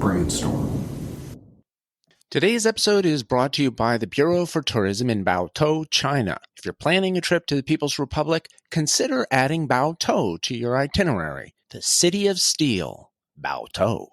brainstorm. Today's episode is brought to you by the Bureau for Tourism in Baotou, China. If you're planning a trip to the People's Republic, consider adding Baotou to your itinerary. The City of Steel, Baotou.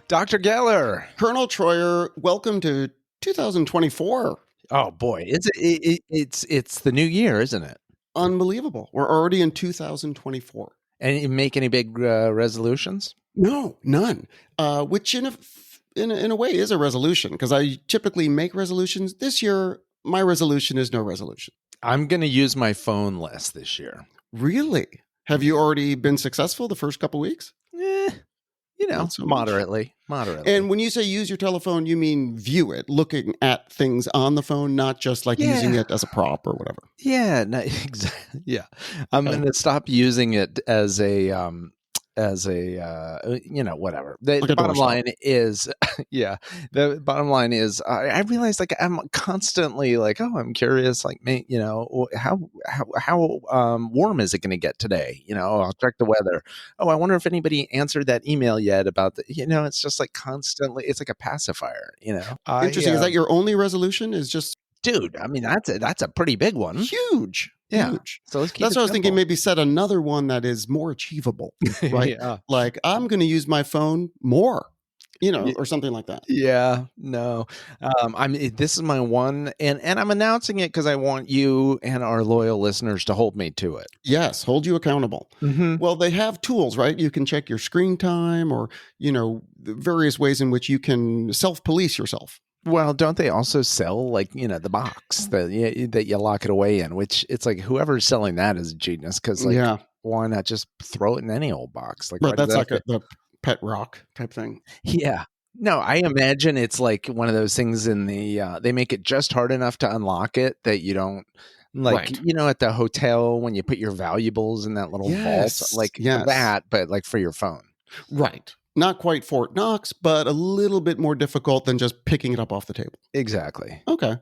Dr. Geller. Colonel Troyer, welcome to 2024. Oh boy, it's the new year, isn't it? Unbelievable. We're already in 2024. And you make any big resolutions? No, none. Which in a way is a resolution, because I typically make resolutions. This year, my resolution is no resolution. I'm going to use my phone less this year. Really? Have you already been successful the first couple weeks? Not so moderately. And when you say use your telephone, you mean view it, looking at things on the phone, not just like using it as a prop or whatever. Yeah, no, exactly. Yeah, I'm going to stop using it as a whatever. The bottom line is, the bottom line is, I realize like I'm constantly like, oh, I'm curious, like, how warm is it going to get today? I'll check the weather. Oh, I wonder if anybody answered that email yet about the, it's just like constantly, it's like a pacifier, Interesting. Is that your only resolution? Is just, dude, I mean, that's a pretty big one. Huge. Yeah. Huge. So let's keep That's it what I was simple. thinking. Maybe set another one that is more achievable, right? Yeah. Like I'm going to use my phone more, or something like that. Yeah, no. This is my one, and I'm announcing it because I want you and our loyal listeners to hold me to it. Yes, hold you accountable. Mm-hmm. Well, they have tools, right? You can check your screen time, or the various ways in which you can self-police yourself. Well, don't they also sell like the box that you lock it away in? Which it's like whoever's selling that is a genius, because why not just throw it in any old box? Like, right, that's like the pet rock type thing. Yeah. No, I imagine it's like one of those things in the they make it just hard enough to unlock it that you don't like at the hotel when you put your valuables in that little vault, like that, but like for your phone. Right. Not quite Fort Knox, but a little bit more difficult than just picking it up off the table. Exactly. Okay.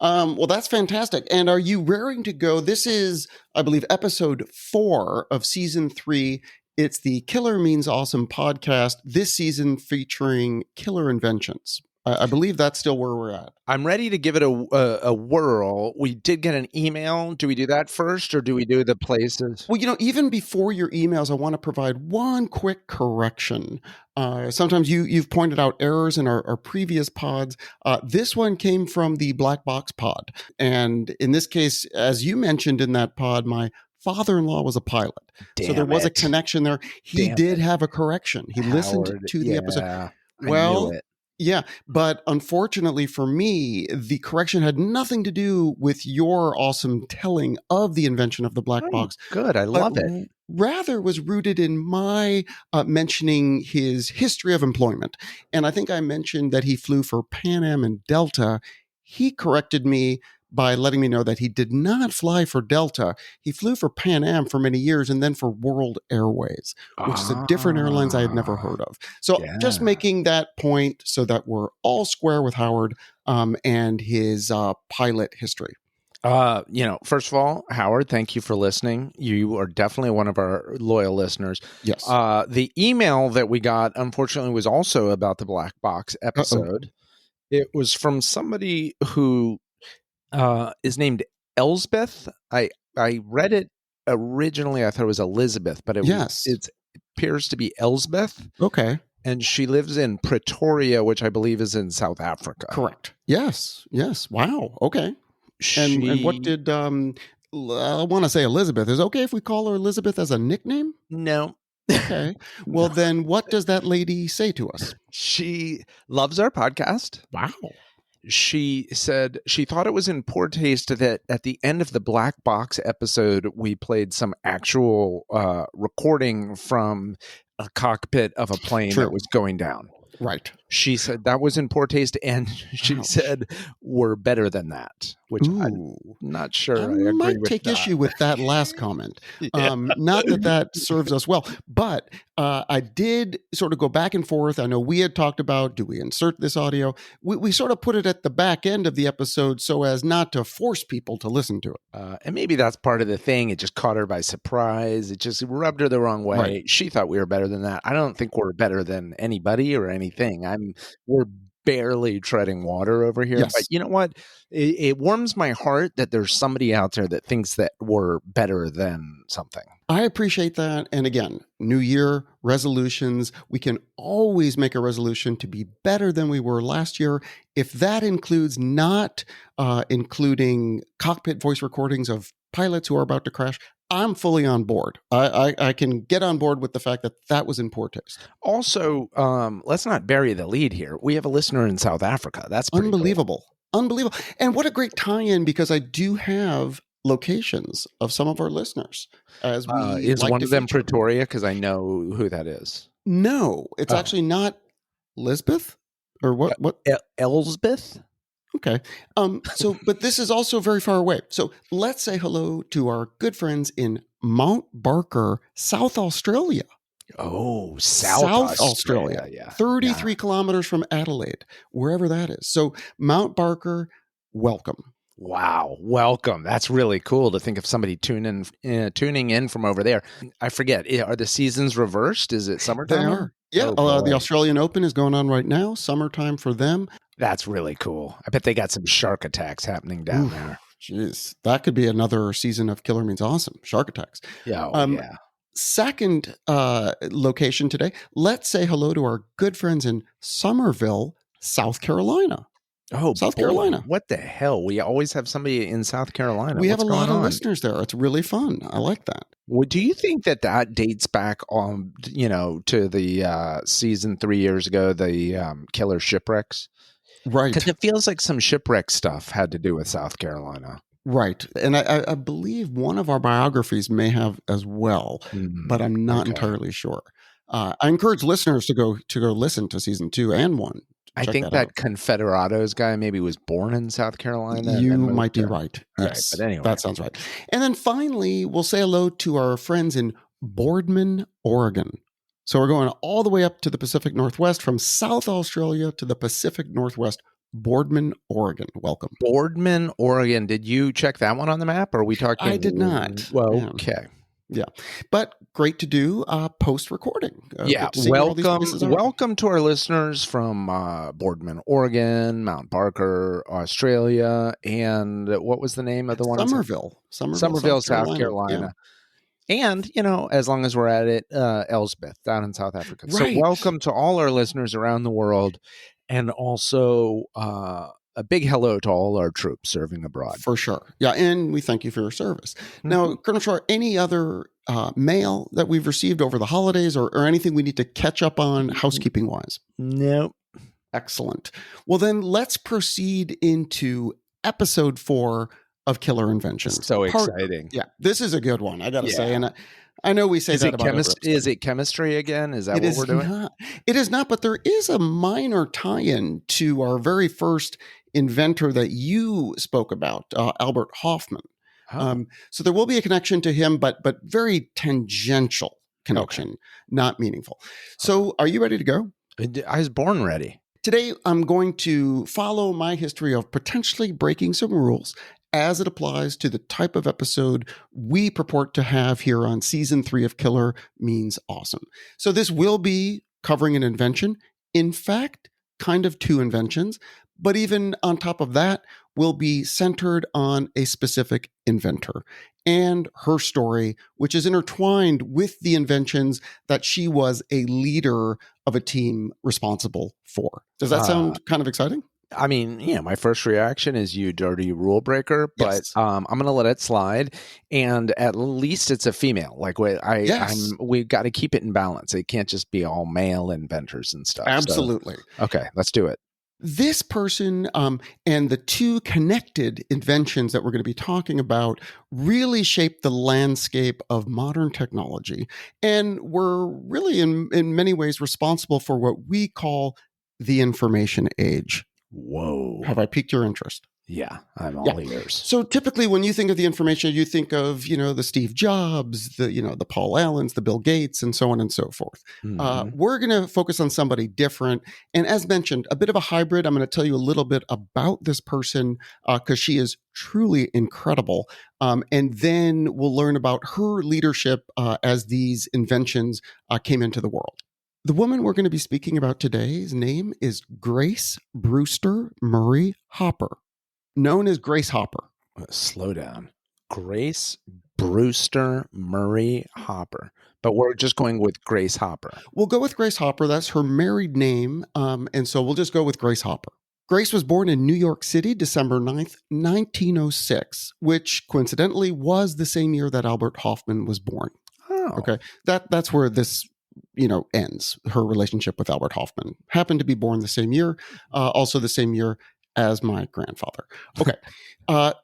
Well, that's fantastic. And are you raring to go? This is, I believe, episode 4 of season 3. It's the Killer Means Awesome podcast, this season featuring killer inventions. I believe that's still where we're at. I'm ready to give it a whirl. We did get an email. Do we do that first, or do we do the places? Well, even before your emails, I want to provide one quick correction. Sometimes you've pointed out errors in our previous pods. This one came from the Black Box pod. And in this case, as you mentioned in that pod, my father-in-law was a pilot. So there was a connection there. He did have a correction. He listened to the episode. Well, yeah, but unfortunately for me, the correction had nothing to do with your awesome telling of the invention of the black box. Good, I love it. Rather was rooted in my mentioning his history of employment. And I think I mentioned that he flew for Pan Am and Delta. He corrected me by letting me know that he did not fly for Delta. He flew for Pan Am for many years and then for World Airways, which is a different airlines I had never heard of. So just making that point so that we're all square with Howard and his pilot history. First of all, Howard, thank you for listening. You are definitely one of our loyal listeners. Yes. The email that we got, unfortunately, was also about the Black Box episode. It was from somebody who is named Elsbeth. I read it originally. I thought it was Elizabeth, but it appears to be Elsbeth. Okay. And she lives in Pretoria, which I believe is in South Africa. Correct. Yes. Wow. Okay. And what did I want to say Elizabeth? Is it okay if we call her Elizabeth as a nickname? No. Okay. Well, then what does that lady say to us? She loves our podcast. Wow. She said she thought it was in poor taste that at the end of the Black Box episode, we played some actual recording from a cockpit of a plane that was going down. Right. She said that was in poor taste, and she Ouch. said we're better than that, which I'm Ooh. not I sure I agree might with take that. issue with that last comment. Yeah. Not that that serves us well, but I did sort of go back and forth. I know we had talked about, do we insert this audio? We sort of put it at the back end of the episode so as not to force people to listen to it. And maybe that's part of the thing. It just caught her by surprise. It just rubbed her the wrong way. Right. She thought we were better than that. I don't think we're better than anybody or anything. We're barely treading water over here. But Yes. you know what? It warms my heart that there's somebody out there that thinks that we're better than something. I appreciate that. And again, new year resolutions. We can always make a resolution to be better than we were last year. If that includes not including cockpit voice recordings of pilots who are about to crash, I'm fully on board. I can get on board with the fact that that was in poor taste. Also, let's not bury the lead here. We have a listener in South Africa. That's pretty Unbelievable. Unbelievable. And what a great tie-in, because I do have locations of some of our listeners as we Is like one to of them feature. Pretoria? Because I know who that is. No, it's actually not Lisbeth or what? Elsbeth? Okay. But this is also very far away. So let's say hello to our good friends in Mount Barker, South Australia. Oh, South Australia. Yeah. 33 kilometers from Adelaide, wherever that is. So Mount Barker, welcome. Wow. Welcome. That's really cool to think of somebody tuning in from over there. I forget. Are the seasons reversed? Is it summertime? They are. Yeah. The Australian Open is going on right now. Summertime for them. That's really cool. I bet they got some shark attacks happening down there. Jeez. That could be another season of Killer Means Awesome. Shark attacks. Yeah. Yeah. Second location today, let's say hello to our good friends in Somerville, South Carolina. Oh, South Carolina. What the hell? We always have somebody in South Carolina. We have a lot of listeners there. It's really fun. I like that. Well, do you think that dates back on, to the season 3 years ago, the killer shipwrecks? Right. Because it feels like some shipwreck stuff had to do with South Carolina. Right. And I believe one of our biographies may have as well, but I'm not entirely sure. I encourage listeners to go listen to season 2 and 1. I think that Confederados guy maybe was born in South Carolina. You might be right. Yes. Right, but anyway. That sounds right. And then finally, we'll say hello to our friends in Boardman, Oregon. So we're going all the way up to the Pacific Northwest, from South Australia to the Pacific Northwest. Boardman, Oregon. Welcome. Boardman, Oregon. Did you check that one on the map? Or are we talking? I did not. Well, okay. Yeah, but great to do post-recording. Welcome to our listeners from Boardman, Oregon, Mount Barker, Australia, and what was the name of the one? Somerville, South Carolina. Yeah. And, as long as we're at it, Elsbeth down in South Africa. Right. So welcome to all our listeners around the world, and also a big hello to all our troops serving abroad. For sure. Yeah, and we thank you for your service. Mm-hmm. Now, Colonel Shore, any other mail that we've received over the holidays or anything we need to catch up on housekeeping-wise? Nope. Excellent. Well, then let's proceed into episode 4 of Killer Inventions. So exciting. Yeah, this is a good one, I got to say. And I know we say that about Is it chemistry again? Is that what we're doing? It is not, but there is a minor tie-in to our very first inventor that you spoke about, Albert Hoffman. Oh. So there will be a connection to him, but very tangential connection, not meaningful. So are you ready to go? I was born ready. Today, I'm going to follow my history of potentially breaking some rules as it applies to the type of episode we purport to have here on season 3 of Killer Means Awesome. So this will be covering an invention. In fact, kind of 2 inventions, but even on top of that, will be centered on a specific inventor and her story, which is intertwined with the inventions that she was a leader of a team responsible for. Does that sound kind of exciting? I mean, my first reaction is you dirty rule breaker, but yes. I'm going to let it slide. And at least it's a female. Like we've got to keep it in balance. It can't just be all male inventors and stuff. Absolutely. So, okay, let's do it. This person and the 2 connected inventions that we're going to be talking about really shaped the landscape of modern technology and were really in many ways responsible for what we call the information age. Whoa. Have I piqued your interest? Yeah, I'm all ears. So typically when you think of the information, you think of, the Steve Jobs, the Paul Allens, the Bill Gates, and so on and so forth. We're going to focus on somebody different. And as mentioned, a bit of a hybrid. I'm going to tell you a little bit about this person because she is truly incredible. And then we'll learn about her leadership as these inventions came into the world. The woman we're going to be speaking about today's name is Grace Brewster Murray Hopper, known as Grace Hopper. Slow down. Grace Brewster Murray Hopper. But we're just going with Grace Hopper. We'll go with Grace Hopper. That's her married name. And so we'll just go with Grace Hopper. Grace was born in New York City, December 9th, 1906, which coincidentally was the same year that Albert Hoffman was born. Oh. Okay. That's where this ends. Her relationship with Albert Hoffman happened to be born the same year, also the same year as my grandfather. Okay.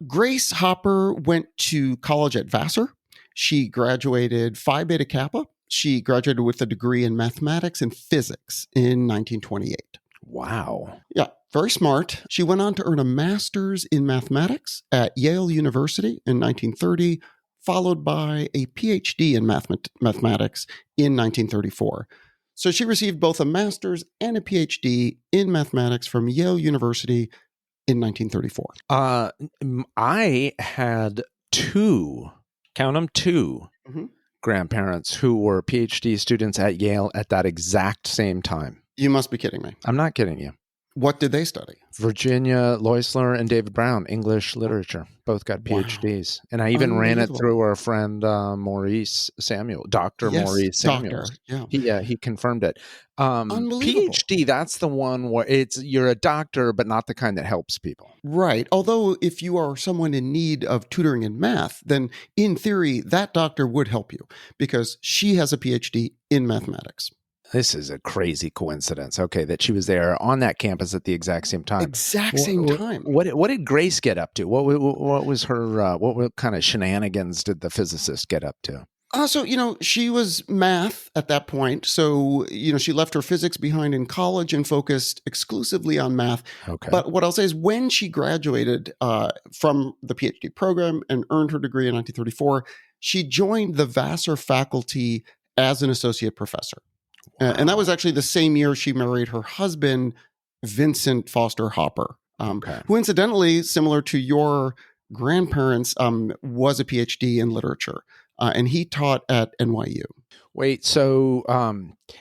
Grace Hopper went to college at Vassar. She graduated Phi Beta Kappa. She graduated with a degree in mathematics and physics in 1928. Wow. Yeah, very smart. She went on to earn a master's in mathematics at Yale University in 1930, followed by a PhD in mathematics in 1934. So she received both a master's and a PhD in mathematics from Yale University in 1934. I had two grandparents who were PhD students at Yale at that exact same time. You must be kidding me. I'm not kidding you. What did they study? Virginia Loisler and David Brown, English literature. Both got PhDs. Wow. And I even ran it through our friend Maurice Samuel, Dr. Maurice Samuels. Yeah. He confirmed it. PhD, that's the one where you're a doctor, but not the kind that helps people. Right. Although if you are someone in need of tutoring in math, then in theory, that doctor would help you because she has a PhD in mathematics. This is a crazy coincidence. Okay, that she was there on that campus at the exact same time. Exact same time. What did Grace get up to? What was her? What kind of shenanigans did the physicist get up to? So, she was math at that point. So, she left her physics behind in college and focused exclusively on math. Okay. But what I'll say is when she graduated from the PhD program and earned her degree in 1934, she joined the Vassar faculty as an associate professor. Wow. And that was actually the same year she married her husband, Vincent Foster Hopper, who incidentally, similar to your grandparents, was a PhD in literature. And he taught at NYU. Wait, so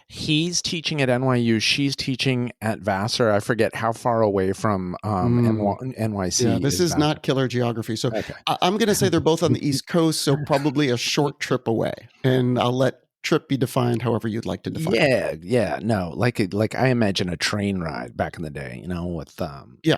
he's teaching at NYU. She's teaching at Vassar. I forget how far away from NYC. Yeah, this is not killer geography. So okay. I'm going to say they're both on the East Coast, so probably a short trip away. And I'll let trip be defined however you'd like to define it. Yeah. No, like I imagine a train ride back in the day, with Yeah,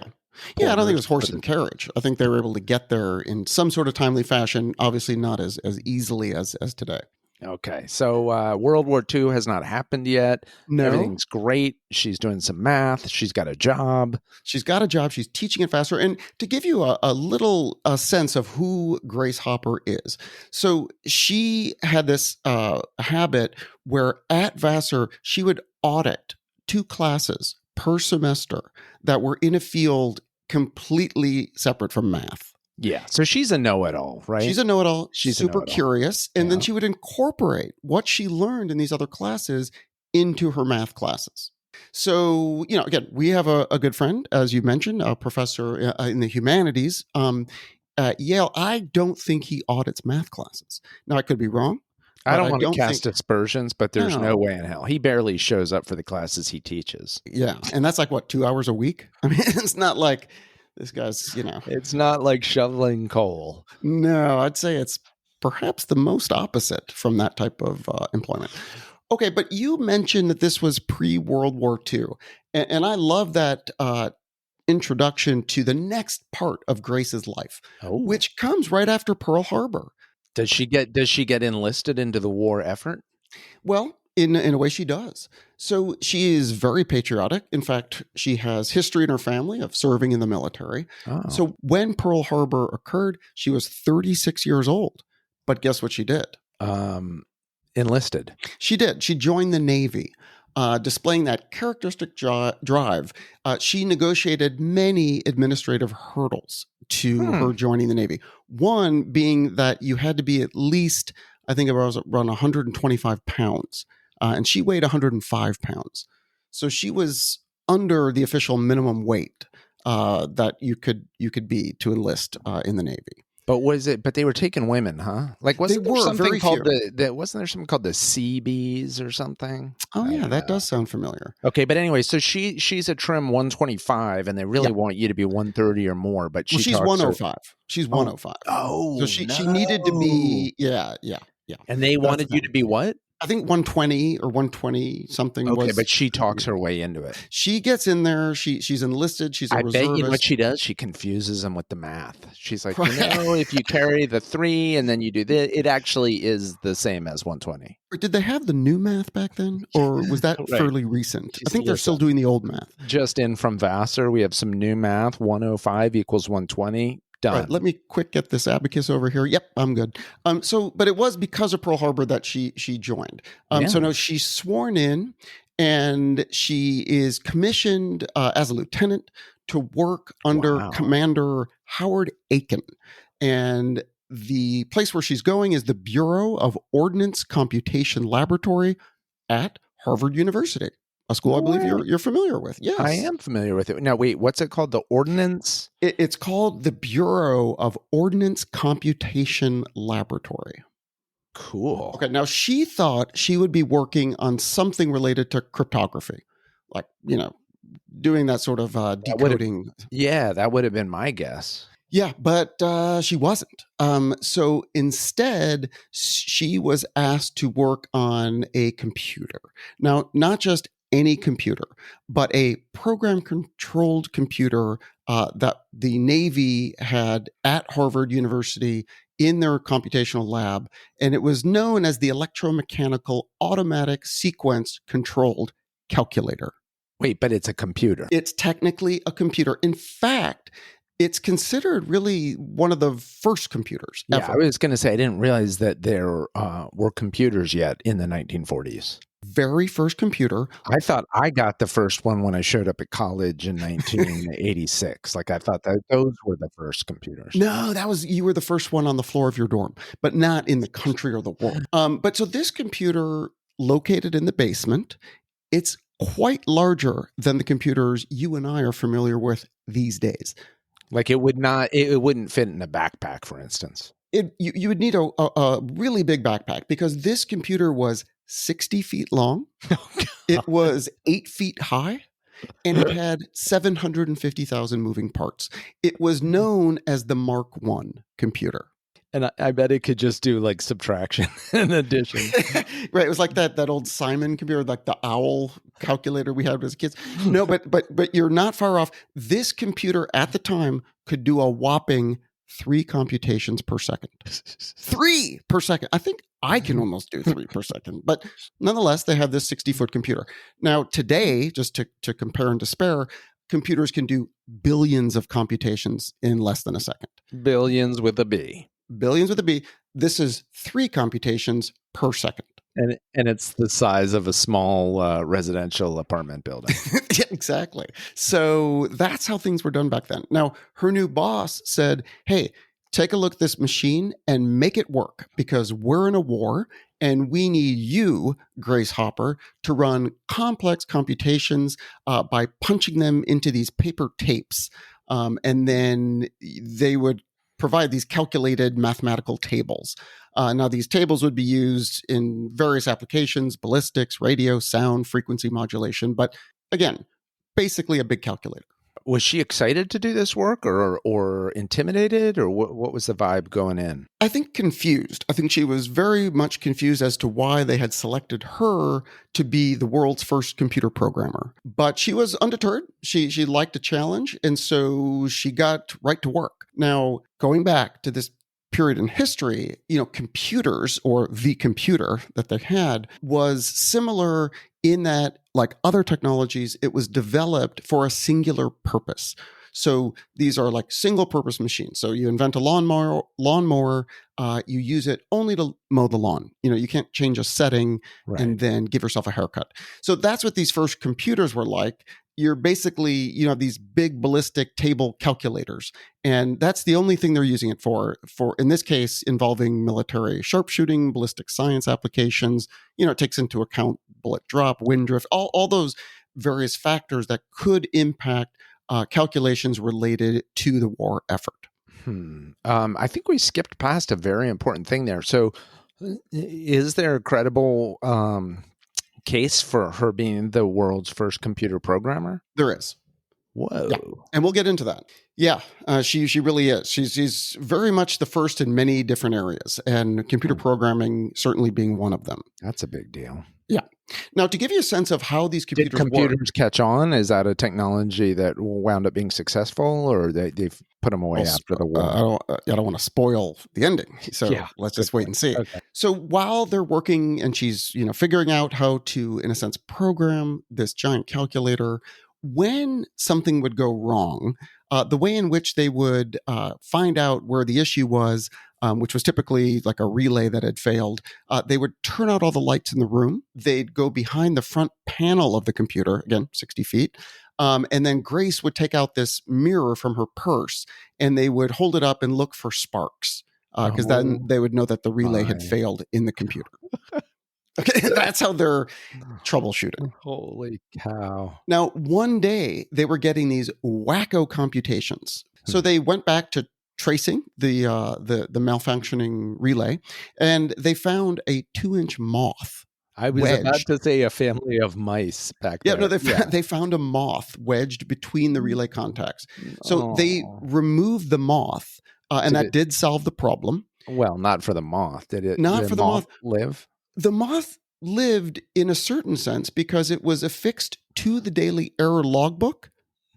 I don't think it was horse and carriage. I think they were able to get there in some sort of timely fashion, obviously not as easily as today. Okay, so World War II has not happened yet. No. Everything's great. She's doing some math. She's got a job. She's teaching at Vassar. And to give you a little sense of who Grace Hopper is. So she had this habit where at Vassar, she would audit 2 classes per semester that were in a field completely separate from math. Yeah. So she's a know-it-all, right? She's a know-it-all. She's super curious. And then she would incorporate what she learned in these other classes into her math classes. So, again, we have a good friend, as you mentioned, a professor in the humanities at Yale. I don't think he audits math classes. Now, I could be wrong. I don't want to cast aspersions, but there's no way in hell. He barely shows up for the classes he teaches. Yeah. And that's like, 2 hours a week? I mean, it's not like... This guy's, It's not like shoveling coal. No, I'd say it's perhaps the most opposite from that type of employment. Okay, but you mentioned that this was pre-World War II. And I love that introduction to the next part of Grace's life, which comes right after Pearl Harbor. Does she get enlisted into the war effort? Well, in a way she does. So she is very patriotic. In fact, she has history in her family of serving in the military. Oh. So when Pearl Harbor occurred, she was 36 years old. But guess what she did? Enlisted. She did. She joined the Navy. displaying that characteristic drive, she negotiated many administrative hurdles to her joining the Navy. One being that you had to be at least, I think it was around 125 pounds, and she weighed 105 pounds. So she was under the official minimum weight that you could be to enlist in the Navy. But was it? But they were taking women, huh? Like, wasn't there something called wasn't there something called the CBs or something? Oh yeah, that does sound familiar. Okay, but anyway, so she's a trim 125, and they really want you to be 130 or more. But she's 105. She's 105. Oh, so she needed to be yeah. And they wanted you to be what? I think 120 or 120 something. Okay, but she talks her way into it. She gets in there. She's enlisted. She's a reservist. I bet you know what she does? She confuses them with the math. She's like, if you carry the 3 and then you do this, it actually is the same as 120. Or did they have the new math back then? Or was that fairly recent? I think they're still doing the old math. Just in from Vassar, we have some new math. 105 equals 120. Done. Right, let me quick get this abacus over here. Yep, I'm good. But it was because of Pearl Harbor that she joined. So now she's sworn in, and she is commissioned as a lieutenant to work under Commander Howard Aiken. And the place where she's going is the Bureau of Ordnance Computation Laboratory at Harvard University. A school I believe you're familiar with. Yes. I am familiar with it. Now, wait, what's it called? The Ordnance? It's called the Bureau of Ordnance Computation Laboratory. Cool. Okay, now she thought she would be working on something related to cryptography, like, doing that sort of decoding. That would have been my guess. Yeah, but she wasn't. So instead, she was asked to work on a computer. Now, not just any computer, but a program-controlled computer that the Navy had at Harvard University in their computational lab, and it was known as the Electromechanical Automatic Sequence Controlled Calculator. Wait, but it's a computer. It's technically a computer. In fact, it's considered really one of the first computers ever. Yeah, I was going to say, I didn't realize that there were computers yet in the 1940s. Very first computer. I thought I got the first one when I showed up at college in 1986. Like, I thought that those were the first computers. No, you were the first one on the floor of your dorm, but not in the country or the world. But so this computer located in the basement, it's quite larger than the computers you and I are familiar with these days. Like, it wouldn't fit in a backpack, for instance. You would need a really big backpack, because this computer was 60 feet long. It was 8 feet high, and it had 750,000 moving parts. It was known as the Mark I computer. And I bet it could just do like subtraction and addition. Right. It was like that old Simon computer, like the owl calculator we had as kids. No, but you're not far off. This computer at the time could do a whopping 3 computations per second. 3 per second. I think I can almost do 3 per second. But nonetheless, they have this 60-foot computer. Now, today, just to compare and despair, computers can do billions of computations in less than a second. Billions with a B. Billions with a B. This is 3 computations per second. And it's the size of a small residential apartment building. Yeah, exactly. So that's how things were done back then. Now, her new boss said, hey, take a look at this machine and make it work, because we're in a war and we need you, Grace Hopper, to run complex computations by punching them into these paper tapes. And then they would provide these calculated mathematical tables. Now, these tables would be used in various applications: ballistics, radio, sound, frequency modulation. But again, basically a big calculator. Was she excited to do this work, or intimidated, or what was the vibe going in? I think confused. I think she was very much confused as to why they had selected her to be the world's first computer programmer. But she was undeterred. She liked a challenge, and so she got right to work. Now, going back to this period in history, computers, or the computer that they had, was similar in that, like other technologies, it was developed for a singular purpose. So these are like single purpose machines. So you invent a lawnmower, you use it only to mow the lawn. You can't change a setting and then give yourself a haircut. So that's what these first computers were like. You're basically, these big ballistic table calculators. And that's the only thing they're using it for, in this case, involving military sharpshooting, ballistic science applications. It takes into account bullet drop, wind drift, all those various factors that could impact calculations related to the war effort. I think we skipped past a very important thing there. So is there a credible case for her being the world's first computer programmer? There is. Whoa. Yeah. And we'll get into that. Yeah, she really is. She's very much the first in many different areas, and computer programming certainly being one of them. That's a big deal. Yeah. Now, to give you a sense of how these computers Did computers catch on? Is that a technology that wound up being successful, or they've put them away after the war? I don't want to spoil the ending, so let's just wait and see. Okay. So while they're working, and she's figuring out how to, in a sense, program this giant calculator, when something would go wrong, the way in which they would find out where the issue was, which was typically like a relay that had failed, they would turn out all the lights in the room. They'd go behind the front panel of the computer, again, 60 feet. And then Grace would take out this mirror from her purse, and they would hold it up and look for sparks, because then they would know that the relay had failed in the computer. Okay, that's how they're troubleshooting. Holy cow. Now, one day they were getting these wacko computations. So they went back to tracing the malfunctioning relay, and they found a 2-inch moth. I was about to say a family of mice back there. No, they found a moth wedged between the relay contacts. So they removed the moth, and that did solve the problem. Well, not for the moth. Did it? Not for the moth. Live? The moth lived in a certain sense because it was affixed to the daily error logbook,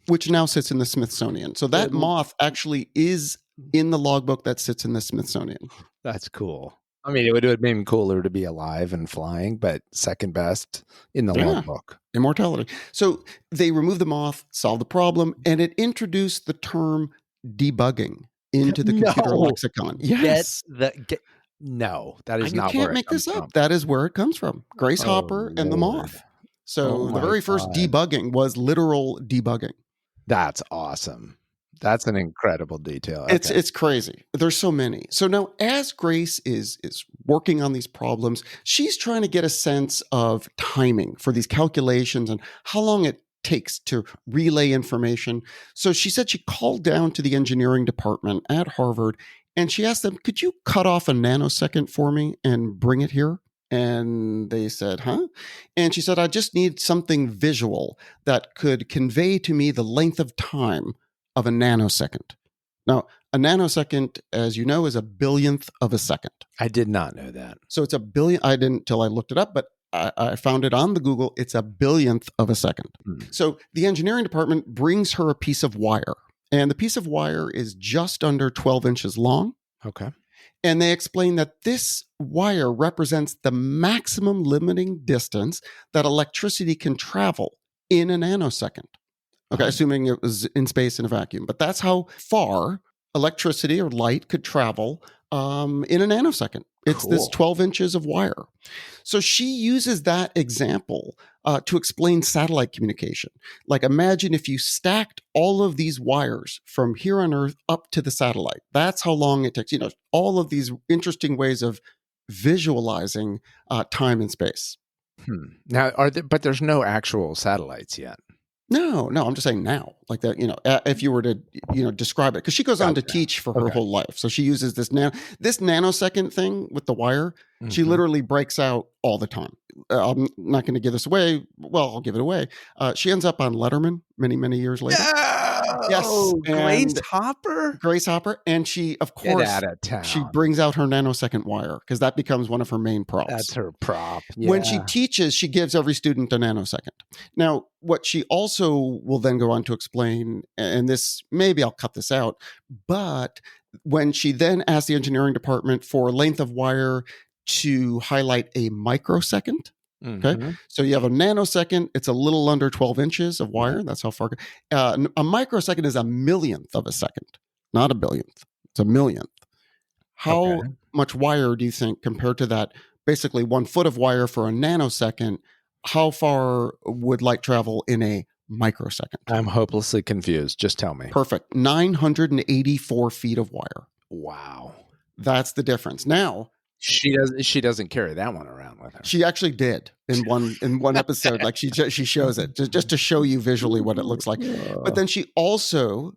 which now sits in the Smithsonian. So that moth actually is in the logbook that sits in the Smithsonian. That's cool. I mean, it would have been cooler to be alive and flying, but second best in the logbook. Immortality. So they removed the moth, solved the problem, and it introduced the term debugging into the computer lexicon. Yes. No, that is not where it comes from. You can't make this up. That is where it comes from. Grace Hopper and the moth. So the very first debugging was literal debugging. That's awesome. That's an incredible detail. Okay. It's crazy. There's so many. So now, as Grace is working on these problems, she's trying to get a sense of timing for these calculations and how long it takes to relay information. So she said she called down to the engineering department at Harvard, and she asked them, could you cut off a nanosecond for me and bring it here? And they said, huh? And she said, I just need something visual that could convey to me the length of time of a nanosecond. Now, a nanosecond, as you know, is a billionth of a second. I did not know that. So it's a billion. I didn't till I looked it up, but I found it on the Google. It's a billionth of a second. So the engineering department brings her a piece of wire, and the piece of wire is just under 12 inches long. Okay. And they explain that this wire represents the maximum limiting distance that electricity can travel in a nanosecond. Okay, assuming it was in space in a vacuum. But that's how far electricity or light could travel in a nanosecond. It's this 12 inches of wire. So she uses that example to explain satellite communication. Like, imagine if you stacked all of these wires from here on Earth up to the satellite. That's how long it takes. All of these interesting ways of visualizing time and space. Now, but there's no actual satellites yet. No, I'm just saying now, like that, if you were to, describe it, because she goes on to teach for her whole life. So she uses this nanosecond thing with the wire. She literally breaks out all the time. I'm not going to give this away. Well, I'll give it away. She ends up on Letterman many, many years later. Yes. Grace Hopper. And she, of course, she brings out her nanosecond wire because that becomes one of her main props. That's her prop. Yeah. When she teaches, she gives every student a nanosecond. Now, what she also will then go on to explain, and this, maybe I'll cut this out, but when she then asks the engineering department for a length of wire to highlight a microsecond, Okay. Mm-hmm. So you have a nanosecond. It's a little under 12 inches of wire. Right. That's how far. A microsecond is a millionth of a second, not a billionth. It's a millionth. How Okay. much wire do you think, compared to that, basically 1 foot of wire for a nanosecond, how far would light travel in a microsecond? I'm hopelessly confused. Just tell me. Perfect. 984 feet of wire. Wow. That's the difference. Now, She doesn't carry that one around with her. she actually did in one episode. Like she shows it just to show you visually what it looks like. But then she also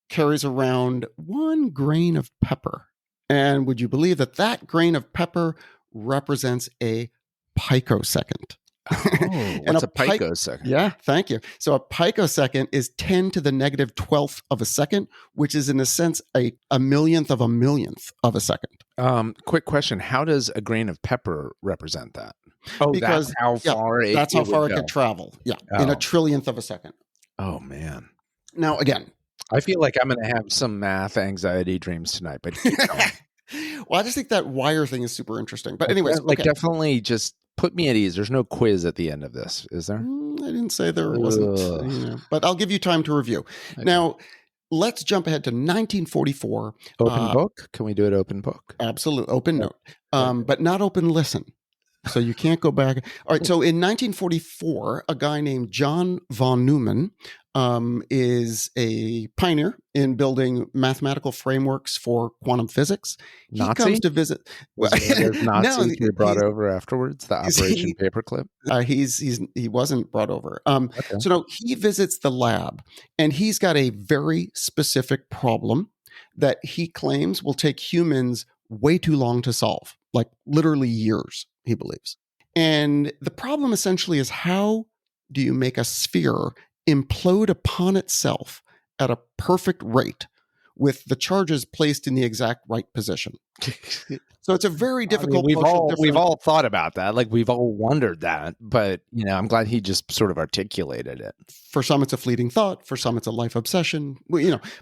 carries around 1 grain of pepper. And would you believe that that grain of pepper represents a picosecond? Oh, And what's a picosecond? Yeah, thank you. So a picosecond is 10 to the negative 12th of a second, which is in a sense a millionth of a second. Quick question: how does a grain of pepper represent that? Oh, Because that's how far it. that's how it far would it go. could travel. Yeah, in a Oh. trillionth of a second. Oh man. Now again, I feel like I'm going to have some math anxiety dreams tonight, but keep going. well, I just think that wire thing is super interesting. But anyways, okay. Definitely just put me at ease. There's no quiz at the end of this, is there? I didn't say there wasn't, but I'll give you time to review. Okay. Now, let's jump ahead to 1944. Open book? Can we do it open book? Absolutely. Open note, but not open listen. So you can't go back. All right. So in 1944, a guy named John von Neumann is a pioneer in building mathematical frameworks for quantum physics. Nazi? He comes to visit. Nazi he brought over afterwards, the Operation Paperclip? He wasn't brought over. Okay. So no, he visits the lab, and he's got a very specific problem that he claims will take humans way too long to solve, like literally years, he believes. And the problem essentially is, how do you make a sphere implode upon itself at a perfect rate with the charges placed in the exact right position? So it's a very difficult. We've all thought about that. Like, we've all wondered that, but I'm glad he just sort of articulated it. For some, it's a fleeting thought. For some, it's a life obsession.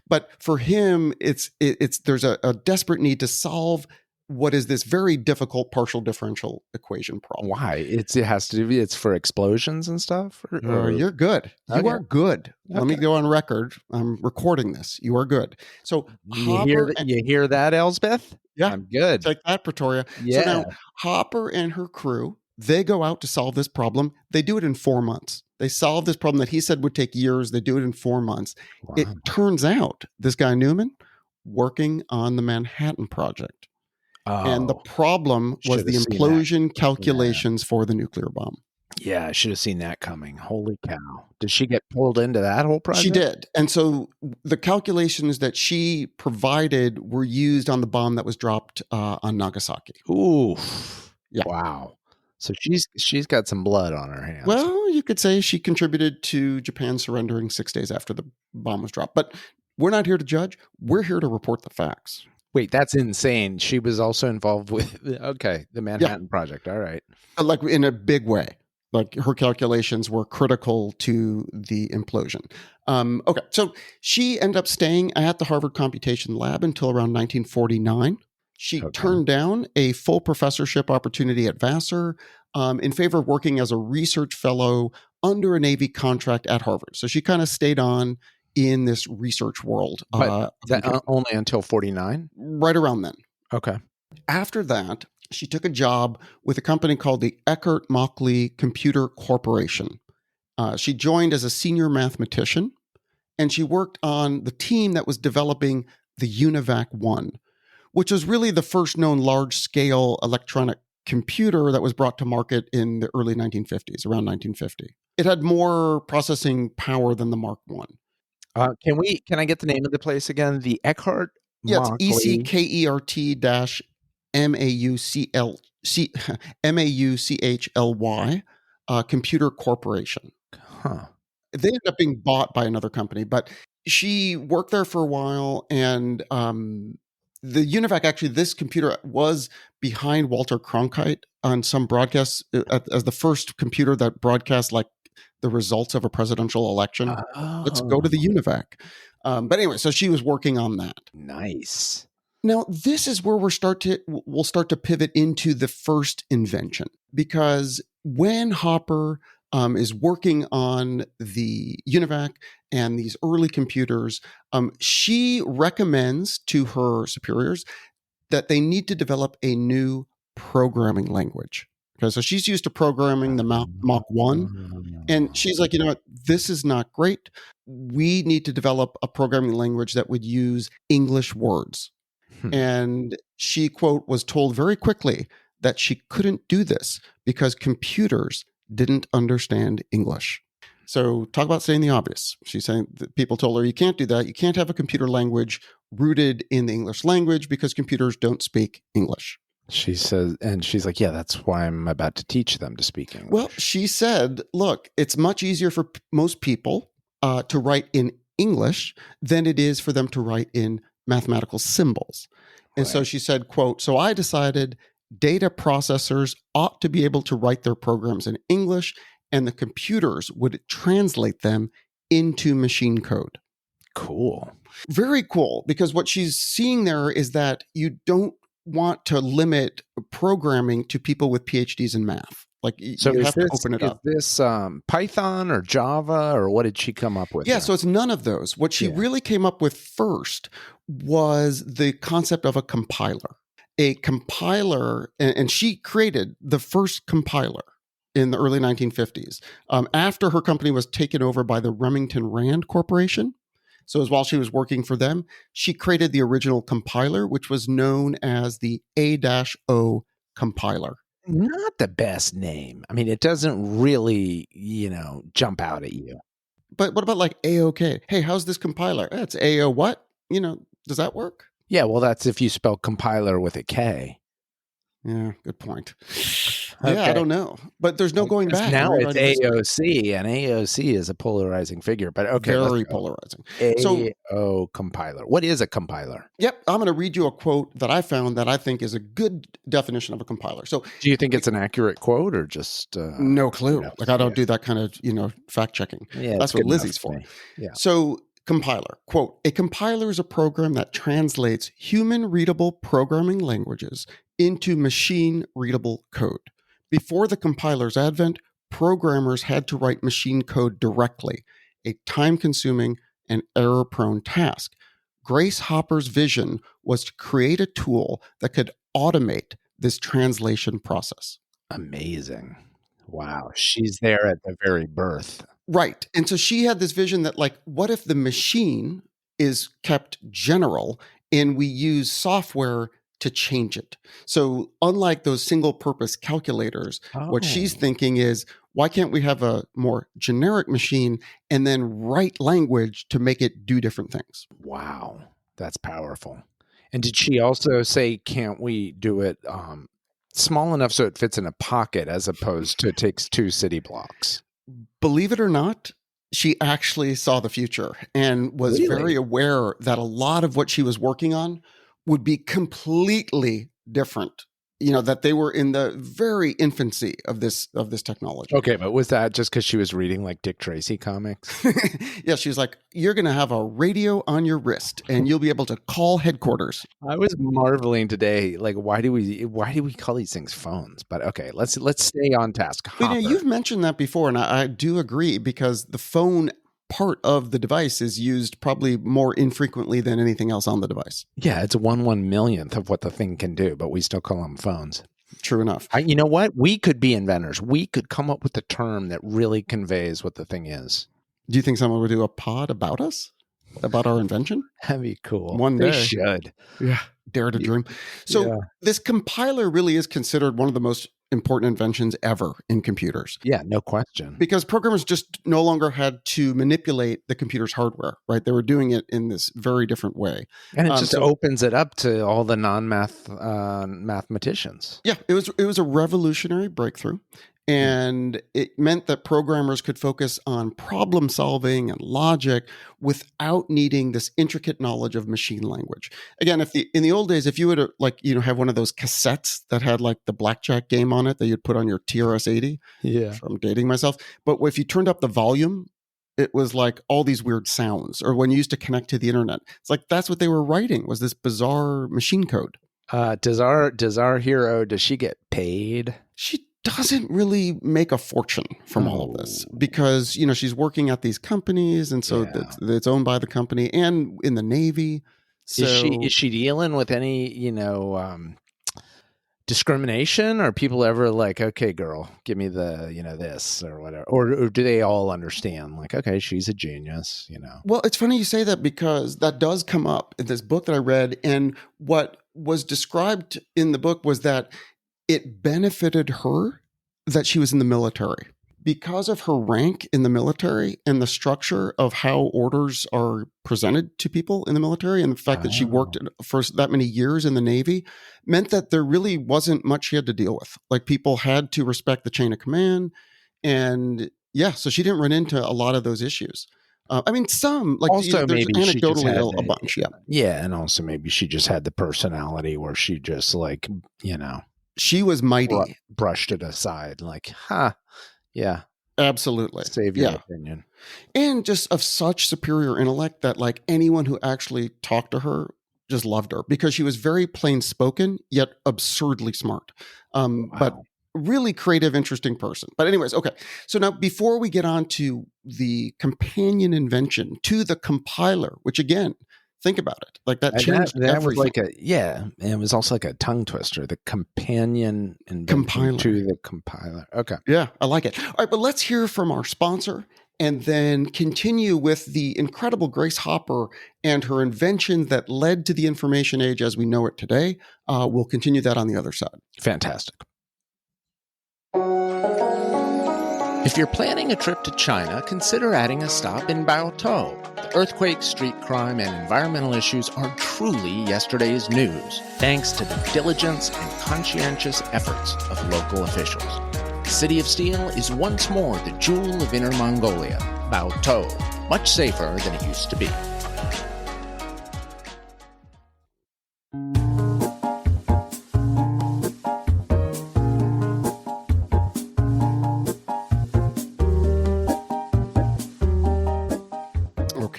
But for him, it's there's a desperate need to solve what is this very difficult partial differential equation problem. Why? It has to be. It's for explosions and stuff. You're good. You are good. Okay. Let me go on record. I'm recording this. You are good. So you hear that, Elsbeth? Yeah, I'm good. Take that, Pretoria. Yeah. So now Hopper and her crew, they go out to solve this problem. They do it in 4 months. They solve this problem that he said would take years. They do it in 4 months. Wow. It turns out this guy Neumann working on the Manhattan Project. And the problem was the implosion calculations for the nuclear bomb. Yeah, I should have seen that coming. Holy cow. Did she get pulled into that whole project? She did. And so the calculations that she provided were used on the bomb that was dropped on Nagasaki. Ooh. Yeah. Wow. So she's got some blood on her hands. Well, you could say she contributed to Japan surrendering 6 days after the bomb was dropped. But we're not here to judge. We're here to report the facts. Wait, that's insane. She was also involved with, the Manhattan Project. All right. Like, in a big way. Like, her calculations were critical to the implosion. Okay, so she ended up staying at the Harvard Computation Lab until around 1949. She turned down a full professorship opportunity at Vassar in favor of working as a research fellow under a Navy contract at Harvard. So she kind of stayed on in this research world. But only until 49? Right around then. Okay. After that, she took a job with a company called the Eckert-Mauchly Computer Corporation. She joined as a senior mathematician, and she worked on the team that was developing the UNIVAC-1, which was really the first known large-scale electronic computer that was brought to market in the early 1950s, around 1950. It had more processing power than the Mark I. Can I get the name of the place again? The Eckhart? Yeah, it's ECKERT-MAUCHLY Computer Corporation. Huh. They ended up being bought by another company, but she worked there for a while, and the UNIVAC, actually, this computer was behind Walter Cronkite on some broadcasts as the first computer that broadcast like the results of a presidential election. Let's go to the UNIVAC. But anyway, so she was working on that. Nice. Now, this is where we'll start to pivot into the first invention, because when Hopper is working on the UNIVAC and these early computers, she recommends to her superiors that they need to develop a new programming language. Okay, so she's used to programming the Mach 1, and she's like, you know what, this is not great. We need to develop a programming language that would use English words. And she, quote, was told very quickly that she couldn't do this because computers didn't understand English. So talk about saying the obvious. She's saying that people told her, you can't do that. You can't have a computer language rooted in the English language because computers don't speak English. She says, and she's like, yeah, that's why I'm about to teach them to speak English. Well, she said, look, it's much easier for most people to write in English than it is for them to write in mathematical symbols. And so she said, quote, so I decided data processors ought to be able to write their programs in English and the computers would translate them into machine code. Cool. Very cool, because what she's seeing there is that you don't want to limit programming to people with PhDs in math. Like, so you have to open it up. Is this Python or Java, or what did she come up with? Yeah, so it's none of those. What she really came up with first was the concept of a compiler. A compiler, and she created the first compiler in the early 1950s, after her company was taken over by the Remington Rand Corporation. So as while she was working for them, she created the original compiler, which was known as the A-O compiler. Not the best name. I mean, it doesn't really, jump out at you. But what about like A-OK? Hey, how's this compiler? It's A-O what? Does that work? Yeah, well, that's if you spell compiler with a K. Yeah, good point. Yeah, I don't know. But there's no going back. Now it's AOC, and AOC is a polarizing figure. But okay, very polarizing. AO compiler. What is a compiler? Yep, I'm going to read you a quote that I found that I think is a good definition of a compiler. So, do you think it's an accurate quote or just no clue? Like, I don't do that kind of fact checking. Yeah, that's what Lizzie's for. Yeah. So, compiler, quote, a compiler is a program that translates human readable programming languages into machine readable code. Before the compiler's advent, programmers had to write machine code directly, a time-consuming and error-prone task. Grace Hopper's vision was to create a tool that could automate this translation process. Amazing. Wow. She's there at the very birth. Right. And so she had this vision that, like, what if the machine is kept general and we use software to change it? So unlike those single purpose calculators, what she's thinking is, why can't we have a more generic machine and then write language to make it do different things? Wow. That's powerful. And did she also say, can't we do it small enough so it fits in a pocket as opposed to it takes 2 city blocks? Believe it or not, she actually saw the future and was very aware that a lot of what she was working on would be completely different. That they were in the very infancy of this technology. Okay, but was that just because she was reading like Dick Tracy comics? Yeah, she was like, you're going to have a radio on your wrist and you'll be able to call headquarters. I was marveling today, like, why do we call these things phones? But okay, let's stay on task. You've mentioned that before, and I do agree, because the phone part of the device is used probably more infrequently than anything else on the device. Yeah, it's 1/1,000,000th of what the thing can do, but we still call them phones. True enough. You know what? We could be inventors. We could come up with a term that really conveys what the thing is. Do you think someone would do a pod about us? About our invention? That'd be cool. One day. They should. Yeah. Dare to dream. So this compiler really is considered one of the most important inventions ever in computers. Yeah, no question. Because programmers just no longer had to manipulate the computer's hardware, right? They were doing it in this very different way. And it just opens it up to all the mathematicians. Yeah, it was a revolutionary breakthrough. And it meant that programmers could focus on problem solving and logic without needing this intricate knowledge of machine language. Again, in the old days, if you would have one of those cassettes that had like the blackjack game on it that you'd put on your TRS-80. Yeah, I'm dating myself. But if you turned up the volume, it was like all these weird sounds. Or when you used to connect to the internet, it's like that's what they were writing, was this bizarre machine code. Does our hero, does she get paid? She doesn't really make a fortune from all of this because, she's working at these companies, and so it's owned by the company and in the Navy. So is she dealing with any, discrimination? Are people ever like, okay, girl, give me the, this or whatever? Or do they all understand like, okay, she's a genius, Well, it's funny you say that because that does come up in this book that I read. And what was described in the book was that it benefited her that she was in the military. Because of her rank in the military and the structure of how orders are presented to people in the military, and the fact that she worked for that many years in the Navy, meant that there really wasn't much she had to deal with. Like, people had to respect the chain of command. And yeah, so she didn't run into a lot of those issues. I mean, some, like, also there's maybe she just anecdotally had a bunch. Yeah, and also maybe she just had the personality where she just like, she was mighty. Brushed it aside, like, yeah, absolutely, save your opinion. And just of such superior intellect that, like, anyone who actually talked to her just loved her because she was very plain spoken yet absurdly smart. But really creative, interesting person. But anyways, okay. So now, before we get on to the companion invention to the compiler, which again, think about it, like that changed that everything. was like and it was also like a tongue twister, the companion invention to the compiler. Okay. Yeah, I like it. All right, but let's hear from our sponsor and then continue with the incredible Grace Hopper and her invention that led to the information age as we know it today. We'll continue that on the other side. Fantastic. If you're planning a trip to China, consider adding a stop in Baotou. The earthquake, street crime, and environmental issues are truly yesterday's news, thanks to the diligence and conscientious efforts of local officials. The City of Steel is once more the jewel of Inner Mongolia, Baotou, much safer than it used to be.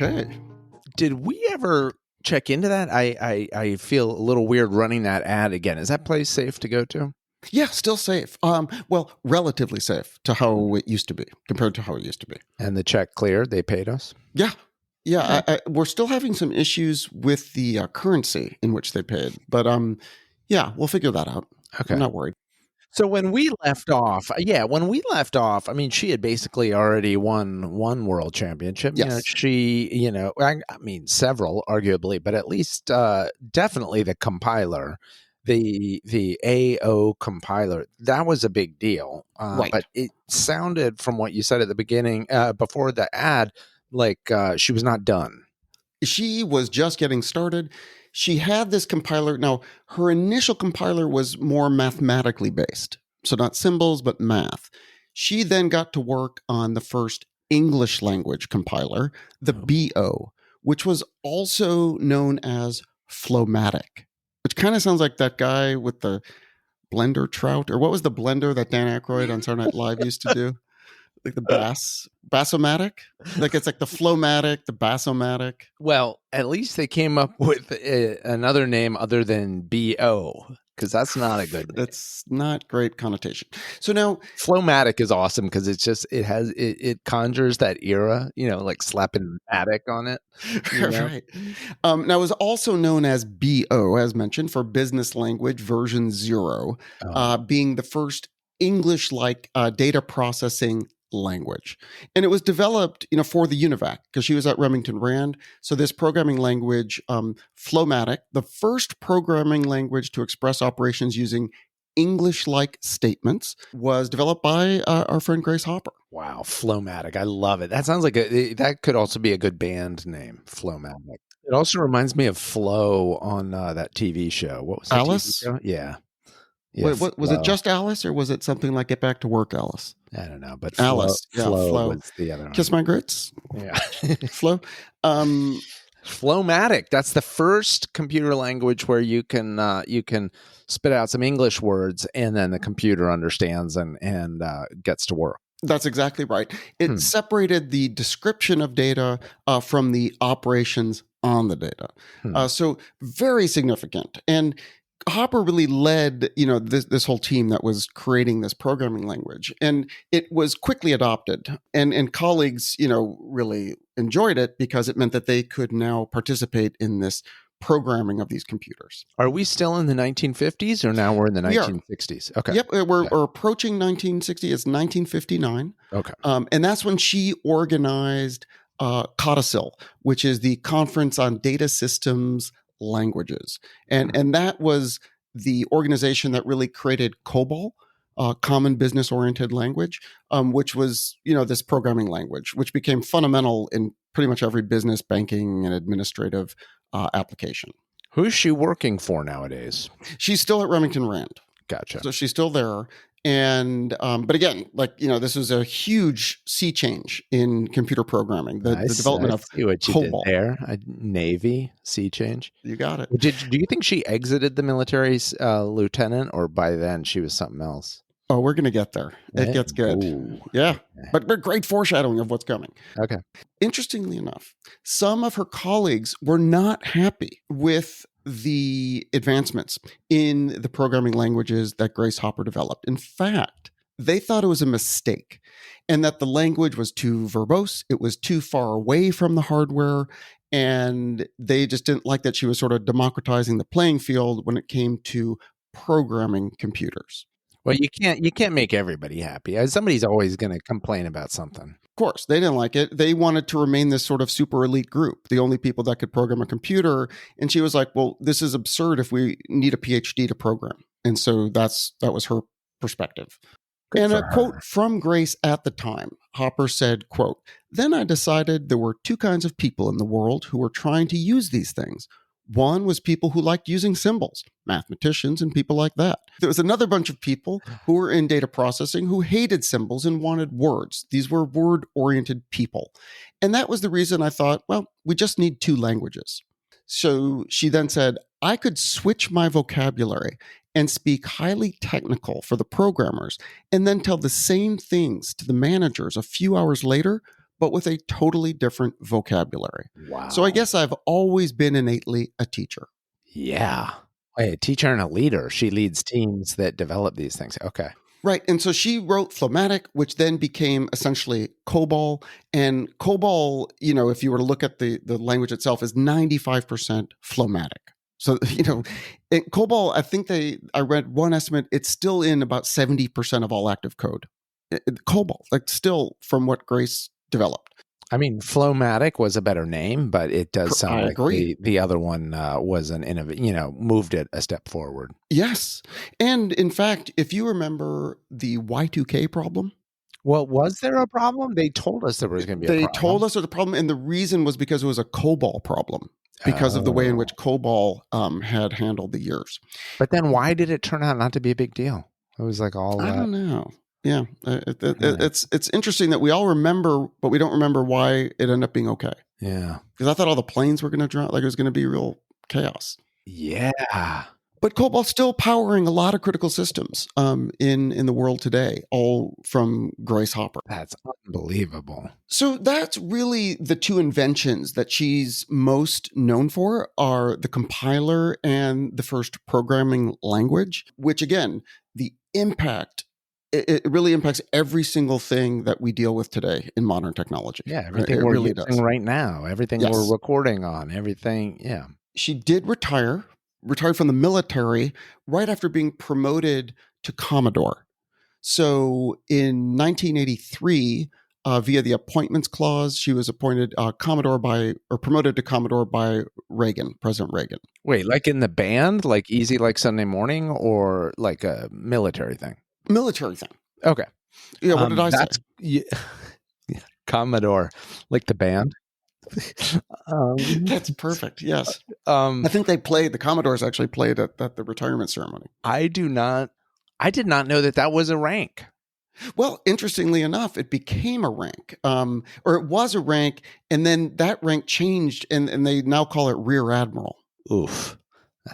Okay. Did we ever check into that? I feel a little weird running that ad again. Is that place safe to go to? Yeah, still safe. Well, relatively safe to how it used to be, compared to how it used to be. And the check cleared? They paid us? Yeah. Yeah, we're still having some issues with the currency in which they paid. But yeah, we'll figure that out. Okay. I'm not worried. So when we left off, I mean, she had basically already won one world championship. Yes. I mean, several, arguably, but at least definitely the compiler, the AO compiler, that was a big deal. Right. But it sounded from what you said at the beginning, before the ad, like she was not done. She was just getting started. She had this compiler. Now, her initial compiler was more mathematically based. So not symbols, but math. She then got to work on the first English language compiler, the BO, which was also known as Flowmatic, which kind of sounds like that guy with the blender trout. Or what was the blender that Dan Aykroyd on Saturday Night Live used to do? Like the bassomatic, like it's like the Flowmatic, the bassomatic. Well, at least they came up with another name other than BO, because that's not a good name. That's not great connotation. So now Flowmatic is awesome because it conjures that era, like slapping matic on it. Right. Now it was also known as BO, as mentioned, for Business Language version 0, being the first English-like data processing language. And it was developed, for the UNIVAC because she was at Remington Rand. So this programming language, Flowmatic, the first programming language to express operations using English-like statements, was developed by our friend Grace Hopper. Wow, Flowmatic. I love it. That sounds like that could also be a good band name, Flowmatic. It also reminds me of Flo on that TV show. What was that Alice? TV show? Yeah. What was it, just Alice, or was it something like Get Back to Work Alice? I don't know, but Alice, Flo was the other one. Kiss My Grits? Yeah. Flo? Flowmatic. That's the first computer language where you can spit out some English words and then the computer understands and gets to work. That's exactly right. It separated the description of data from the operations on the data. So very significant. And Hopper really led, this whole team that was creating this programming language, and it was quickly adopted. And colleagues, really enjoyed it because it meant that they could now participate in this programming of these computers. Are we still in the 1950s, or now we're in the We are. 1960s? Okay. Yep, we're approaching 1960. It's 1959. Okay. And that's when she organized CODISIL, which is the Conference on Data Systems Languages. And that was the organization that really created COBOL, Common Business Oriented Language, which was, this programming language, which became fundamental in pretty much every business, banking, and administrative application. Who's she working for nowadays? She's still at Remington Rand. Gotcha. So she's still there. And but again, this was a huge sea change in computer programming. The development of see what you COBOL. did there. A Navy sea change. You got it. Do you think she exited the military, lieutenant, or by then she was something else? Oh, we're going to get there. It gets good. Ooh. Yeah. But great foreshadowing of what's coming. Okay. Interestingly enough, some of her colleagues were not happy with the advancements in the programming languages that Grace Hopper developed. In fact, they thought it was a mistake and that the language was too verbose, it was too far away from the hardware, and they just didn't like that she was sort of democratizing the playing field when it came to programming computers. Well, you can't make everybody happy. Somebody's always going to complain about something. Of course, they didn't like it. They wanted to remain this sort of super elite group, the only people that could program a computer. And she was like, well, this is absurd if we need a PhD to program. And so that was her perspective. Good. And a quote from Grace at the time, Hopper said, quote, "Then I decided there were two kinds of people in the world who were trying to use these things. One was people who liked using symbols, mathematicians and people like that. There was another bunch of people who were in data processing who hated symbols and wanted words. These were word-oriented people. And that was the reason I thought, well, we just need two languages." So she then said, "I could switch my vocabulary and speak highly technical for the programmers and then tell the same things to the managers a few hours later, but with a totally different vocabulary." Wow. So I guess I've always been innately a teacher. Yeah. A teacher and a leader. She leads teams that develop these things. Okay. Right. And so she wrote Phlomatic, which then became essentially COBOL. And COBOL, if you were to look at the language itself, is 95% Phlomatic. So, COBOL, I think I read one estimate, it's still in about 70% of all active code. COBOL, still from what Grace developed. I mean, Phlomatic was a better name, but it does sound like the other one was an moved it a step forward. Yes. And in fact, if you remember the Y2K problem. Well, was there a problem? They told us there was going to be a problem. They told us there was a problem, and the reason was because it was a COBOL problem, because of the way in which COBOL had handled the years. But then why did it turn out not to be a big deal? It was like all I don't know. Yeah, it's interesting that we all remember, but we don't remember why it ended up being okay. Yeah, because I thought all the planes were going to drown, like it was going to be real chaos. Yeah, but COBOL's still powering a lot of critical systems in the world today, all from Grace Hopper. That's unbelievable. So that's really the two inventions that she's most known for are the compiler and the first programming language, which again, the impact. It really impacts every single thing that we deal with today in modern technology. Yeah, everything we're really using right now, everything we're recording on, everything. Yeah. She did retired from the military right after being promoted to Commodore. So in 1983, via the appointments clause, she was appointed promoted to Commodore by President Reagan. Wait, like in the band, like Easy Like Sunday Morning, or like a military thing? Military thing. Okay. Yeah, what did I say? Yeah, Commodore, like the band. That's perfect. Yes. I think the Commodores actually played at the retirement ceremony. I did not know that was a rank. Well, interestingly enough, it became a rank, or it was a rank, and then that rank changed, and they now call it Rear Admiral. Oof.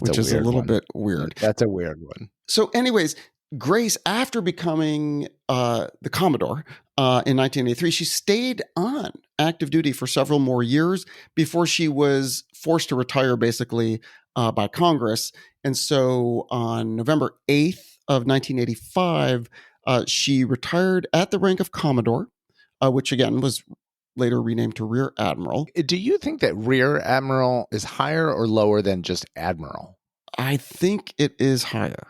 Which is a little bit weird. That's a weird one. So anyways, Grace, after becoming the Commodore in 1983, she stayed on active duty for several more years before she was forced to retire, basically, by Congress. And so on November 8th of 1985, she retired at the rank of Commodore, which again was later renamed to Rear Admiral. Do you think that Rear Admiral is higher or lower than just Admiral? I think it is higher.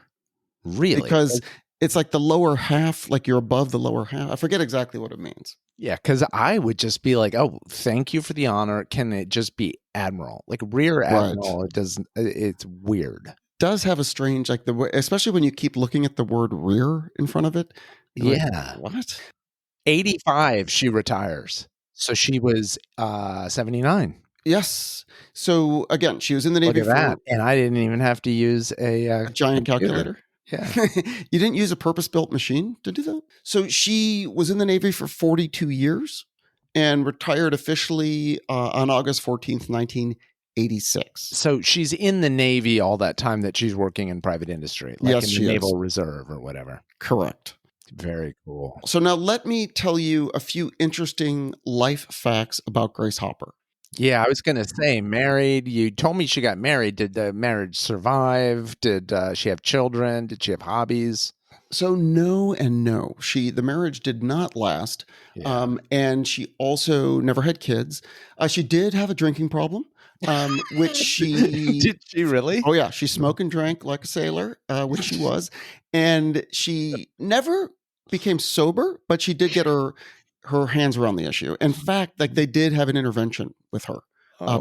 Really? Because it's like the lower half, like you're above the lower half. I forget exactly what it means. Yeah, because I would just be like, oh, thank you for the honor. Can it just be Admiral? Like Rear Admiral, it doesn't, it's weird. Does have a strange, like especially when you keep looking at the word rear in front of it. Yeah. Like, what? 85, she retires. So she was 79. Yes. So again, she was in the Navy for that. And I didn't even have to use a giant calculator. Yeah. You didn't use a purpose-built machine to do that? So she was in the Navy for 42 years and retired officially on August 14th, 1986. So she's in the Navy all that time that she's working in private industry, like yes, in the Naval Reserve or whatever. Correct. Very cool. So now let me tell you a few interesting life facts about Grace Hopper. Yeah, I was going to say married. You told me she got married. Did the marriage survive? Did she have children? Did she have hobbies? So no and no. The marriage did not last. Yeah. And she also never had kids. She did have a drinking problem, which she... Did she really? Oh, yeah. She smoked and drank like a sailor, which she was. And she never became sober, but she did get her hands around the issue. In fact, like they did have an intervention with her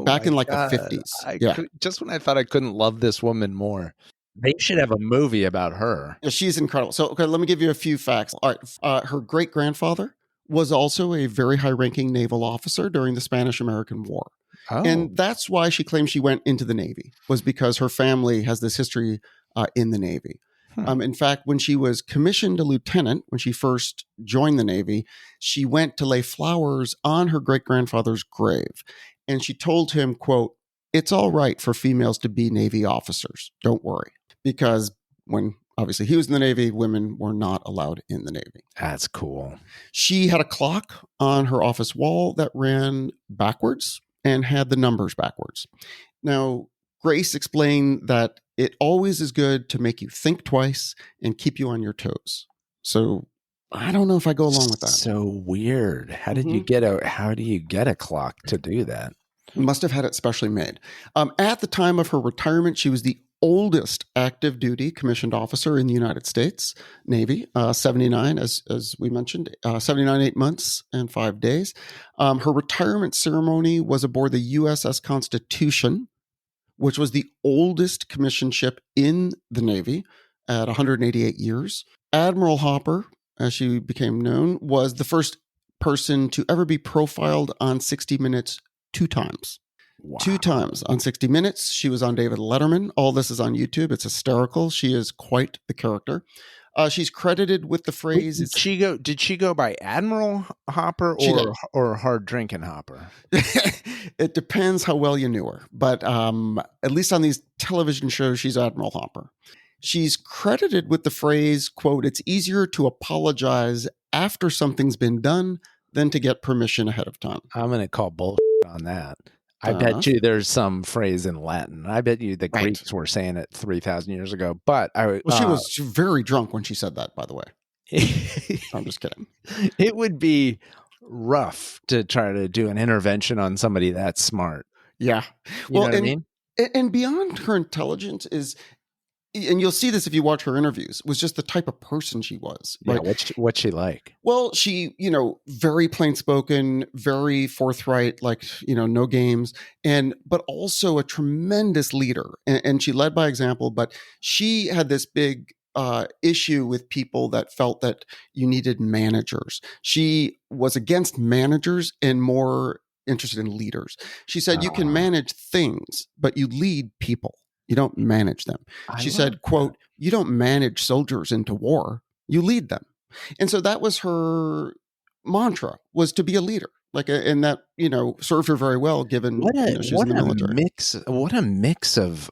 back in like the 50s. Just when I thought I couldn't love this woman more. They should have a movie about her. Yeah, she's incredible. So, okay, let me give you a few facts. All right, her great-grandfather was also a very high-ranking naval officer during the Spanish-American War. Oh. And that's why she claims she went into the Navy, was because her family has this history in the Navy. In fact, when she was commissioned a lieutenant, when she first joined the Navy, she went to lay flowers on her great-grandfather's grave. And she told him, quote, "It's all right for females to be Navy officers. Don't worry." Because when obviously he was in the Navy, women were not allowed in the Navy. That's cool. She had a clock on her office wall that ran backwards and had the numbers backwards. Now, Grace explained that it always is good to make you think twice and keep you on your toes. So I don't know if I go along with that. So weird. How do you get a clock to do that? Must have had it specially made. At the time of her retirement, she was the oldest active duty commissioned officer in the United States Navy, 79, as we mentioned, 79, 8 months and 5 days. Her retirement ceremony was aboard the USS Constitution, which was the oldest commissioned ship in the Navy at 188 years. Admiral Hopper, as she became known, was the first person to ever be profiled on 60 Minutes 2 times. Wow. 2 times on 60 Minutes. She was on David Letterman. All this is on YouTube. It's hysterical. She is quite the character. She's credited with the phrase. Did she go by Admiral Hopper or Hard Drinking Hopper? It depends how well you knew her. But at least on these television shows, she's Admiral Hopper. She's credited with the phrase, quote, "It's easier to apologize after something's been done than to get permission ahead of time." I'm going to call bullshit on that. I bet you there's some phrase in Latin. I bet you the Greeks were saying it 3,000 years ago. But she was very drunk when she said that, by the way. I'm just kidding. It would be rough to try to do an intervention on somebody that smart. Yeah. You know what I mean? And beyond her intelligence is, and you'll see this if you watch her interviews, was just the type of person she was. Right? Yeah, what's she like? Well, she, very plain spoken, very forthright, like, no games, but also a tremendous leader. And she led by example, but she had this big issue with people that felt that you needed managers. She was against managers and more interested in leaders. She said, you can manage things, but you lead people. You don't manage them. She said, quote, "You don't manage soldiers into war. You lead them." And so that was her mantra, was to be a leader. And that, served her very well, given she's in the military. What a mix of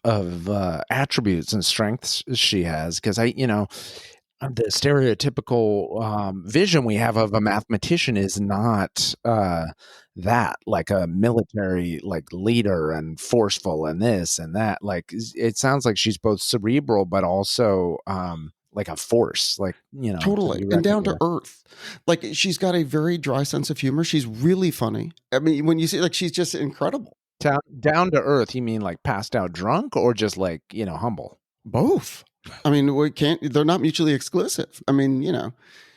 attributes and strengths she has. Because the stereotypical vision we have of a mathematician is not that, like a military like leader and forceful and this and that. Like it sounds like she's both cerebral but also like a force, like, to Totally. be And reckoned down to with. earth. Like she's got a very dry sense of humor. She's really funny. I mean, when you see, like, she's just incredible. Down to earth, you mean like passed out drunk or just like, humble? Both. I mean, they're not mutually exclusive. I mean,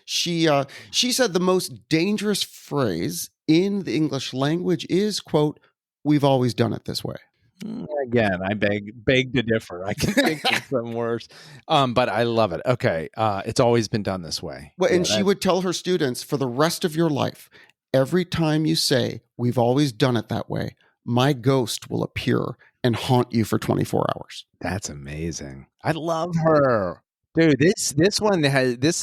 she said the most dangerous phrase in the English language is, quote, "We've always done it this way." Again, I beg to differ. I can think of some worse, but I love it. Okay, it's always been done this way. Well, Yeah, and she would tell her students, for the rest of your life, every time you say, "We've always done it that way," my ghost will appear and haunt you for 24 hours. that's amazing. I love her, dude. This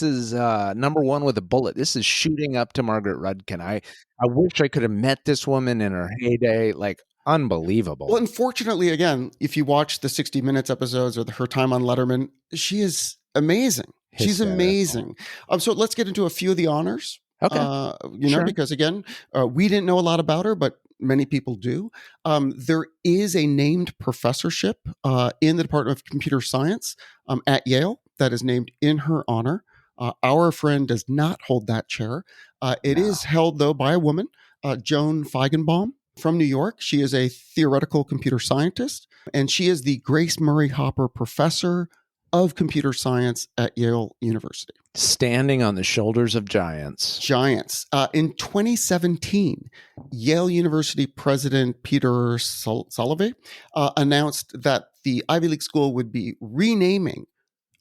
is number one with a bullet. This is shooting up to Margaret Rudkin. I wish I could have met this woman in her heyday. Like unbelievable. Well, unfortunately, again, if you watch the 60 Minutes episodes or her time on Letterman, she is amazing. She's Hysterical. amazing. So let's get into a few of the honors. Okay, sure. Because again, we didn't know a lot about her, but many people do. There is a named professorship in the Department of Computer Science at Yale that is named in her honor. Our friend does not hold that chair. It No. is held, though, by a woman, Joan Feigenbaum from New York. She is a theoretical computer scientist, and she is the Grace Murray Hopper Professor of Computer Science at Yale University. Standing on the shoulders of giants. Giants. In 2017, Yale University President Peter Salovey announced that the Ivy League school would be renaming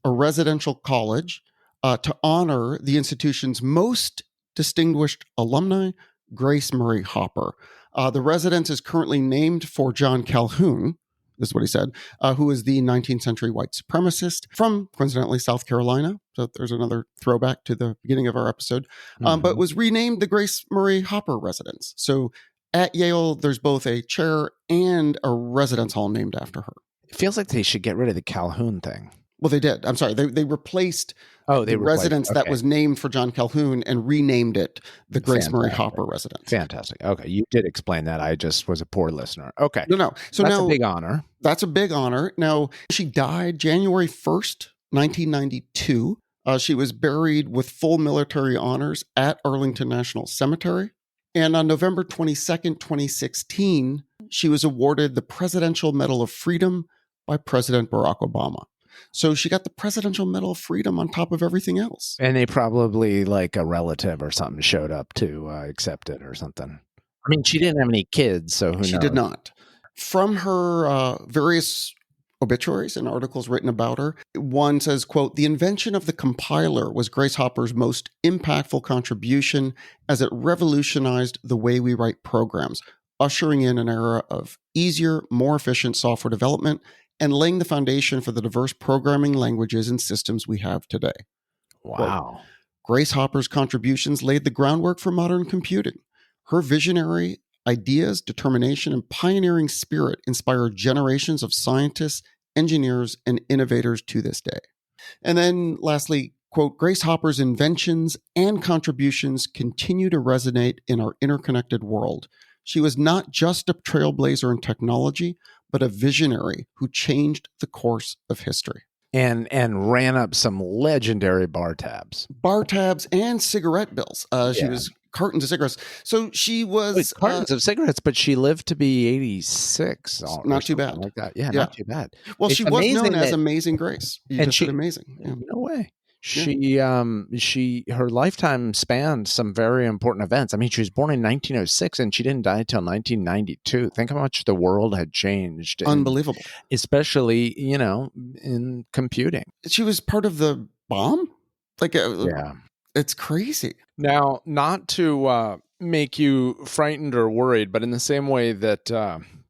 a residential college to honor the institution's most distinguished alumni, Grace Murray Hopper. The residence is currently named for John Calhoun, this is what he said, who is the 19th century white supremacist from, coincidentally, South Carolina. So there's another throwback to the beginning of our episode, but was renamed the Grace Murray Hopper Residence. So at Yale, there's both a chair and a residence hall named after her. It feels like they should get rid of the Calhoun thing. Well, they did. I'm sorry. They replaced the residence that was named for John Calhoun and renamed it the Grace Murray Hopper Residence. Fantastic. Okay. You did explain that. I just was a poor listener. Okay. No. So that's now, a big honor. That's a big honor. Now, she died January 1st, 1992. She was buried with full military honors at Arlington National Cemetery. And on November 22nd, 2016, she was awarded the Presidential Medal of Freedom by President Barack Obama. So she got the Presidential Medal of Freedom on top of everything else. And they probably, like a relative or something, showed up to accept it or something. I mean, she didn't have any kids, so who knows? She did not. From her various obituaries and articles written about her, one says, quote, "The invention of the compiler was Grace Hopper's most impactful contribution as it revolutionized the way we write programs, ushering in an era of easier, more efficient software development and laying the foundation for the diverse programming languages and systems we have today." Wow. Quote, "Grace Hopper's contributions laid the groundwork for modern computing. Her visionary ideas, determination, and pioneering spirit inspire generations of scientists, engineers, and innovators to this day." And then lastly, quote, "Grace Hopper's inventions and contributions continue to resonate in our interconnected world. She was not just a trailblazer in technology, but a visionary who changed the course of history." And ran up some legendary bar tabs. Bar tabs and cigarette bills. She was cartons of cigarettes. So she was cartons of cigarettes, but she lived to be 86. Not too bad. Like that. Yeah, not too bad. Well, she was known as Amazing Grace. You just said amazing. Yeah. No way. She her lifetime spanned some very important events. I mean, she was born in 1906 and she didn't die until 1992. Think how much the world had changed. Unbelievable. Especially, in computing. She was part of the bomb? It's crazy. Now, not to make you frightened or worried, but in the same way that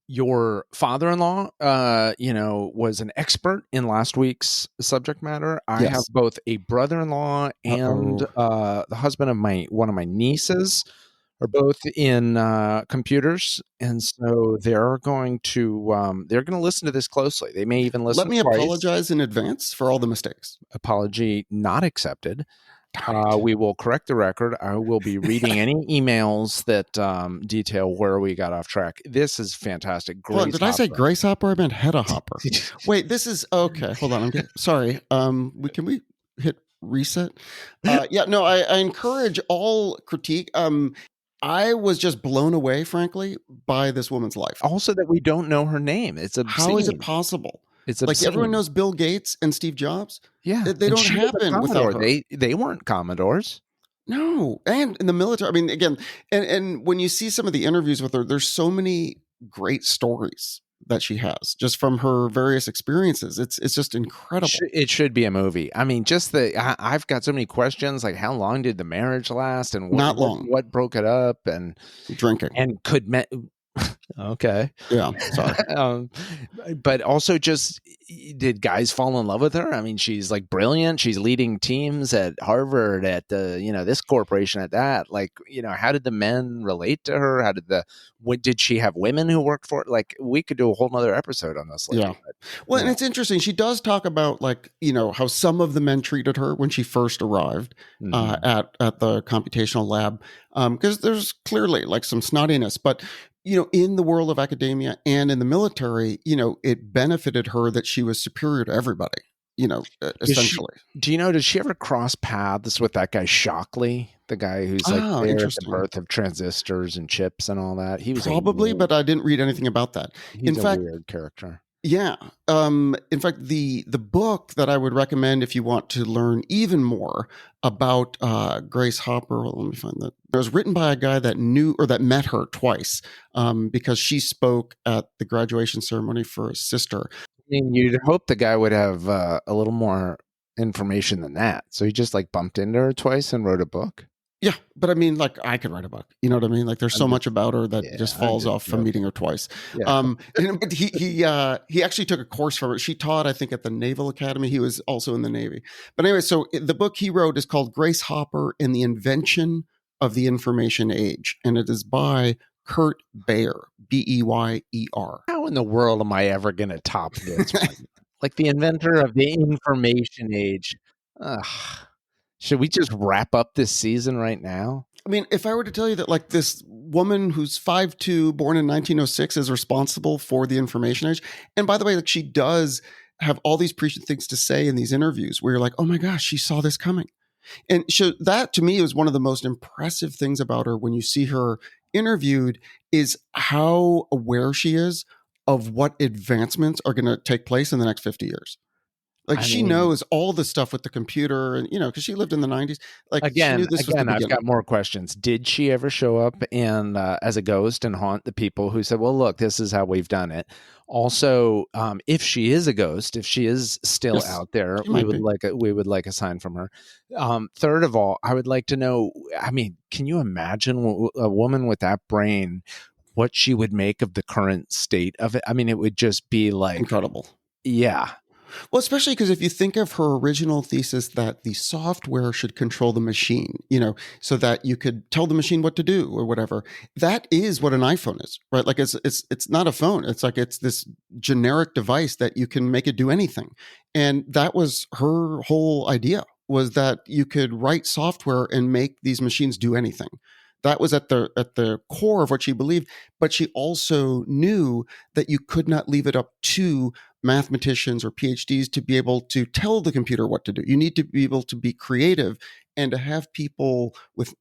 your father-in-law, was an expert in last week's subject matter. I have both a brother-in-law and the husband of one of my nieces are both in computers, and so they're going to listen to this closely. They may even Let listen me twice. apologize in advance for all the mistakes. Apology not accepted. Darn it. We will correct the record. I will be reading any emails that detail where we got off track. This is fantastic. Hold on, Grace did I say Hopper. Grace Hopper? I meant Hedda Hopper. Wait, this is okay. Hold on, I'm getting sorry. We hit reset? Yeah, no, I encourage all critique. I was just blown away, frankly, by this woman's life. Also, that we don't know her name. It's How is it obscene. possible? It's Like everyone obscene. knows Bill Gates and Steve Jobs. Yeah, They and don't she was a happen without Commodore. her. They weren't Commodores. No, and in the military. I mean, again, and when you see some of the interviews with her, there's so many great stories that she has just from her various experiences. It's just incredible. It should be a movie. I mean, just I've got so many questions. Like, how long did the marriage last, and Not long. what broke it up, Drinking. and could men? Okay. Yeah, sorry. But also, just did guys fall in love with her? I mean, she's like brilliant. She's leading teams at Harvard, at the this corporation, at that. Like, how did the men relate to her? Did she have women who worked for it? Like, we could do a whole nother episode on this lady. Yeah. But, Well, and it's interesting. She does talk about like how some of the men treated her when she first arrived at the computational lab, because there's clearly like some snottiness, but in the world of academia and in the military, it benefited her that she was superior to everybody. Essentially. Does she ever cross paths with that guy Shockley, the guy who's like there at the Interesting. birth of transistors and chips and all that? He was Probably, but I didn't read anything about that. In he's a fact, weird character. yeah. In fact, the book that I would recommend if you want to learn even more about Grace Hopper. Well, let me find that. It was written by a guy that knew or that met her twice, because she spoke at the graduation ceremony for his sister. I mean, you'd hope the guy would have a little more information than that. So he just like bumped into her twice and wrote a book. Yeah, but I mean, like I could write a book. You know what I mean? Like there's so much about her that just falls off from meeting her twice. Yeah. But he actually took a course from her. She taught, I think, at the Naval Academy. He was also in the Navy. But anyway, so the book he wrote is called Grace Hopper and the Invention of the Information Age, and it is by Kurt Bayer, Beyer. How in the world am I ever going to top this one? Like the inventor of the information age. Ugh. Should we just wrap up this season right now? I mean, if I were to tell you that like this woman who's 5'2", born in 1906 is responsible for the information age. And by the way, like she does have all these prescient things to say in these interviews where you're like, oh my gosh, she saw this coming. And so that to me is one of the most impressive things about her when you see her interviewed is how aware she is of what advancements are going to take place in the next 50 years. Like she knows all the stuff with the computer and, because she lived in the 90s. Like she knew this was the beginning. I've got more questions. Did she ever show up and as a ghost and haunt the people who said, well, look, this is how we've done it. Also, if she is a ghost, if she is still out there, we would like a sign from her. Third of all, I would like to know, I mean, can you imagine a woman with that brain, what she would make of the current state of it? I mean, it would just be like incredible. Yeah. Well, especially because if you think of her original thesis that the software should control the machine, so that you could tell the machine what to do or whatever, that is what an iPhone is, right? Like it's not a phone. It's like it's this generic device that you can make it do anything. And that was her whole idea, was that you could write software and make these machines do anything. That was at the core of what she believed, but she also knew that you could not leave it up to mathematicians or PhDs to be able to tell the computer what to do. You need to be able to be creative and to have people with,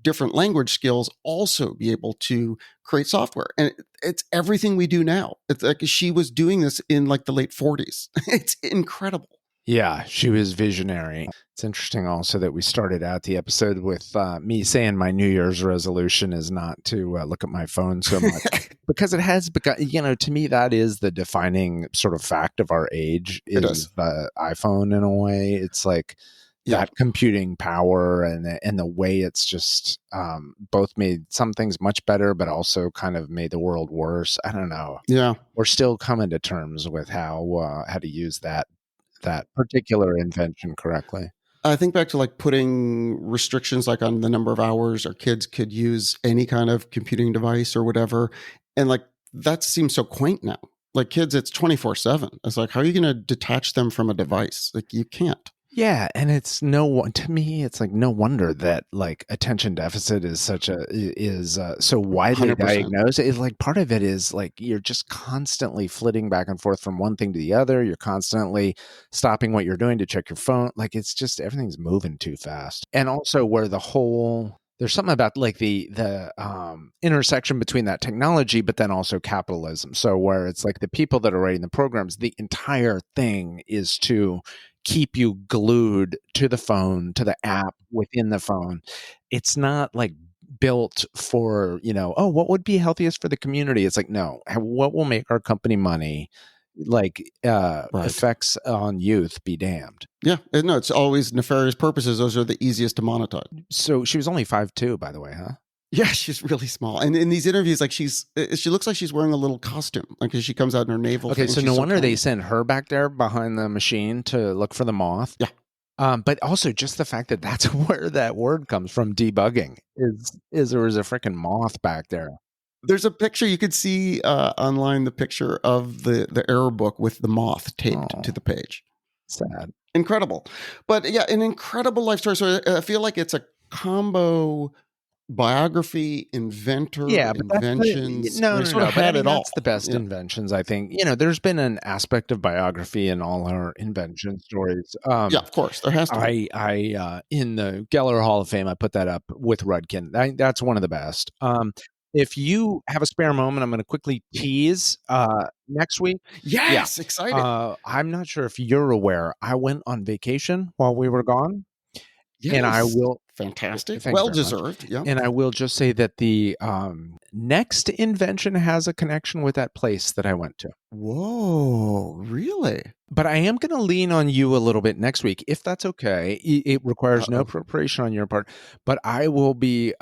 different language skills also be able to create software. And it's everything we do now. It's like she was doing this in like the late 40s. It's incredible. Yeah, she was visionary. It's interesting also that we started out the episode with me saying my New Year's resolution is not to look at my phone so much because it has become, to me, that is the defining sort of fact of our age is the iPhone in a way. It's like that computing power and the way it's just both made some things much better, but also kind of made the world worse. I don't know. Yeah. We're still coming to terms with how to use that particular invention correctly. I think back to like putting restrictions like on the number of hours our kids could use any kind of computing device or whatever. And like that seems so quaint now. Like kids, it's 24/7. It's like, how are you going to detach them from a device? Like you can't. Yeah, and it's to me, it's like no wonder that like attention deficit is so widely 100%. diagnosed. It's like part of it is like you're just constantly flitting back and forth from one thing to the other. You're constantly stopping what you're doing to check your phone. Like it's just everything's moving too fast. And also where there's something about like the intersection between that technology, but then also capitalism. So where it's like the people that are writing the programs, the entire thing is to keep you glued to the phone, to the app within the phone. It's not like built for, oh, what would be healthiest for the community? It's like, no, what will make our company money? Like Right. effects on youth be damned. Yeah. No, it's always nefarious purposes. Those are the easiest to monetize. So she was only 5'2", by the way, huh? Yeah, she's really small. And in these interviews, like she looks like she's wearing a little costume, like as she comes out in her naval. Okay, so no wonder they send her back there behind the machine to look for the moth. Yeah. But also just the fact that that's where that word comes from, debugging, is there was a freaking moth back there. There's a picture you could see online, the picture of the error book with the moth taped to the page. Sad. Incredible. But yeah, an incredible life story. So I feel like it's a combo biography, inventor, inventions. No. But I mean, that's all. the best inventions, I think. There's been an aspect of biography in all our invention stories. Yeah, of course, there has to be. I in the Geller Hall of Fame, I put that up with Rudkin. That's one of the best. If you have a spare moment, I'm going to quickly tease next week. Yes, exciting. I'm not sure if you're aware. I went on vacation while we were gone. Yes. And I will. Fantastic. Well deserved. Yeah. And I will just say that the next invention has a connection with that place that I went to. Whoa, really? But I am going to lean on you a little bit next week, if that's okay. It requires no preparation on your part, but I will be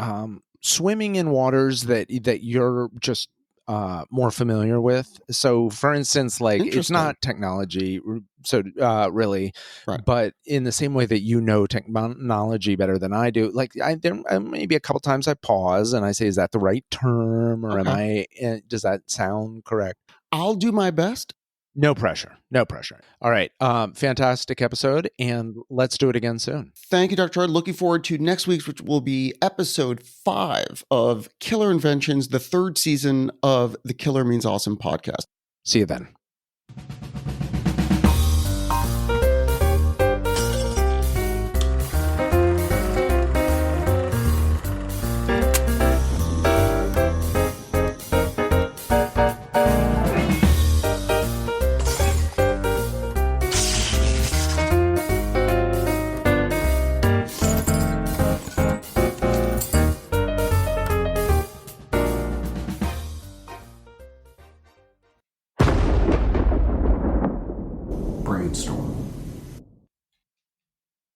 swimming in waters that you're just more familiar with. So for instance, like it's not technology, so really, right. But in the same way that technology better than I do, like there maybe a couple times I pause and I say, is that the right term, or does that sound correct? I'll do my best. No pressure. All right. Fantastic episode, and let's do it again soon. Thank you, Dr. Troy. Looking forward to next week's, which will be episode 5 of Killer Inventions, the 3rd season of the Killer Means Awesome podcast. See you then.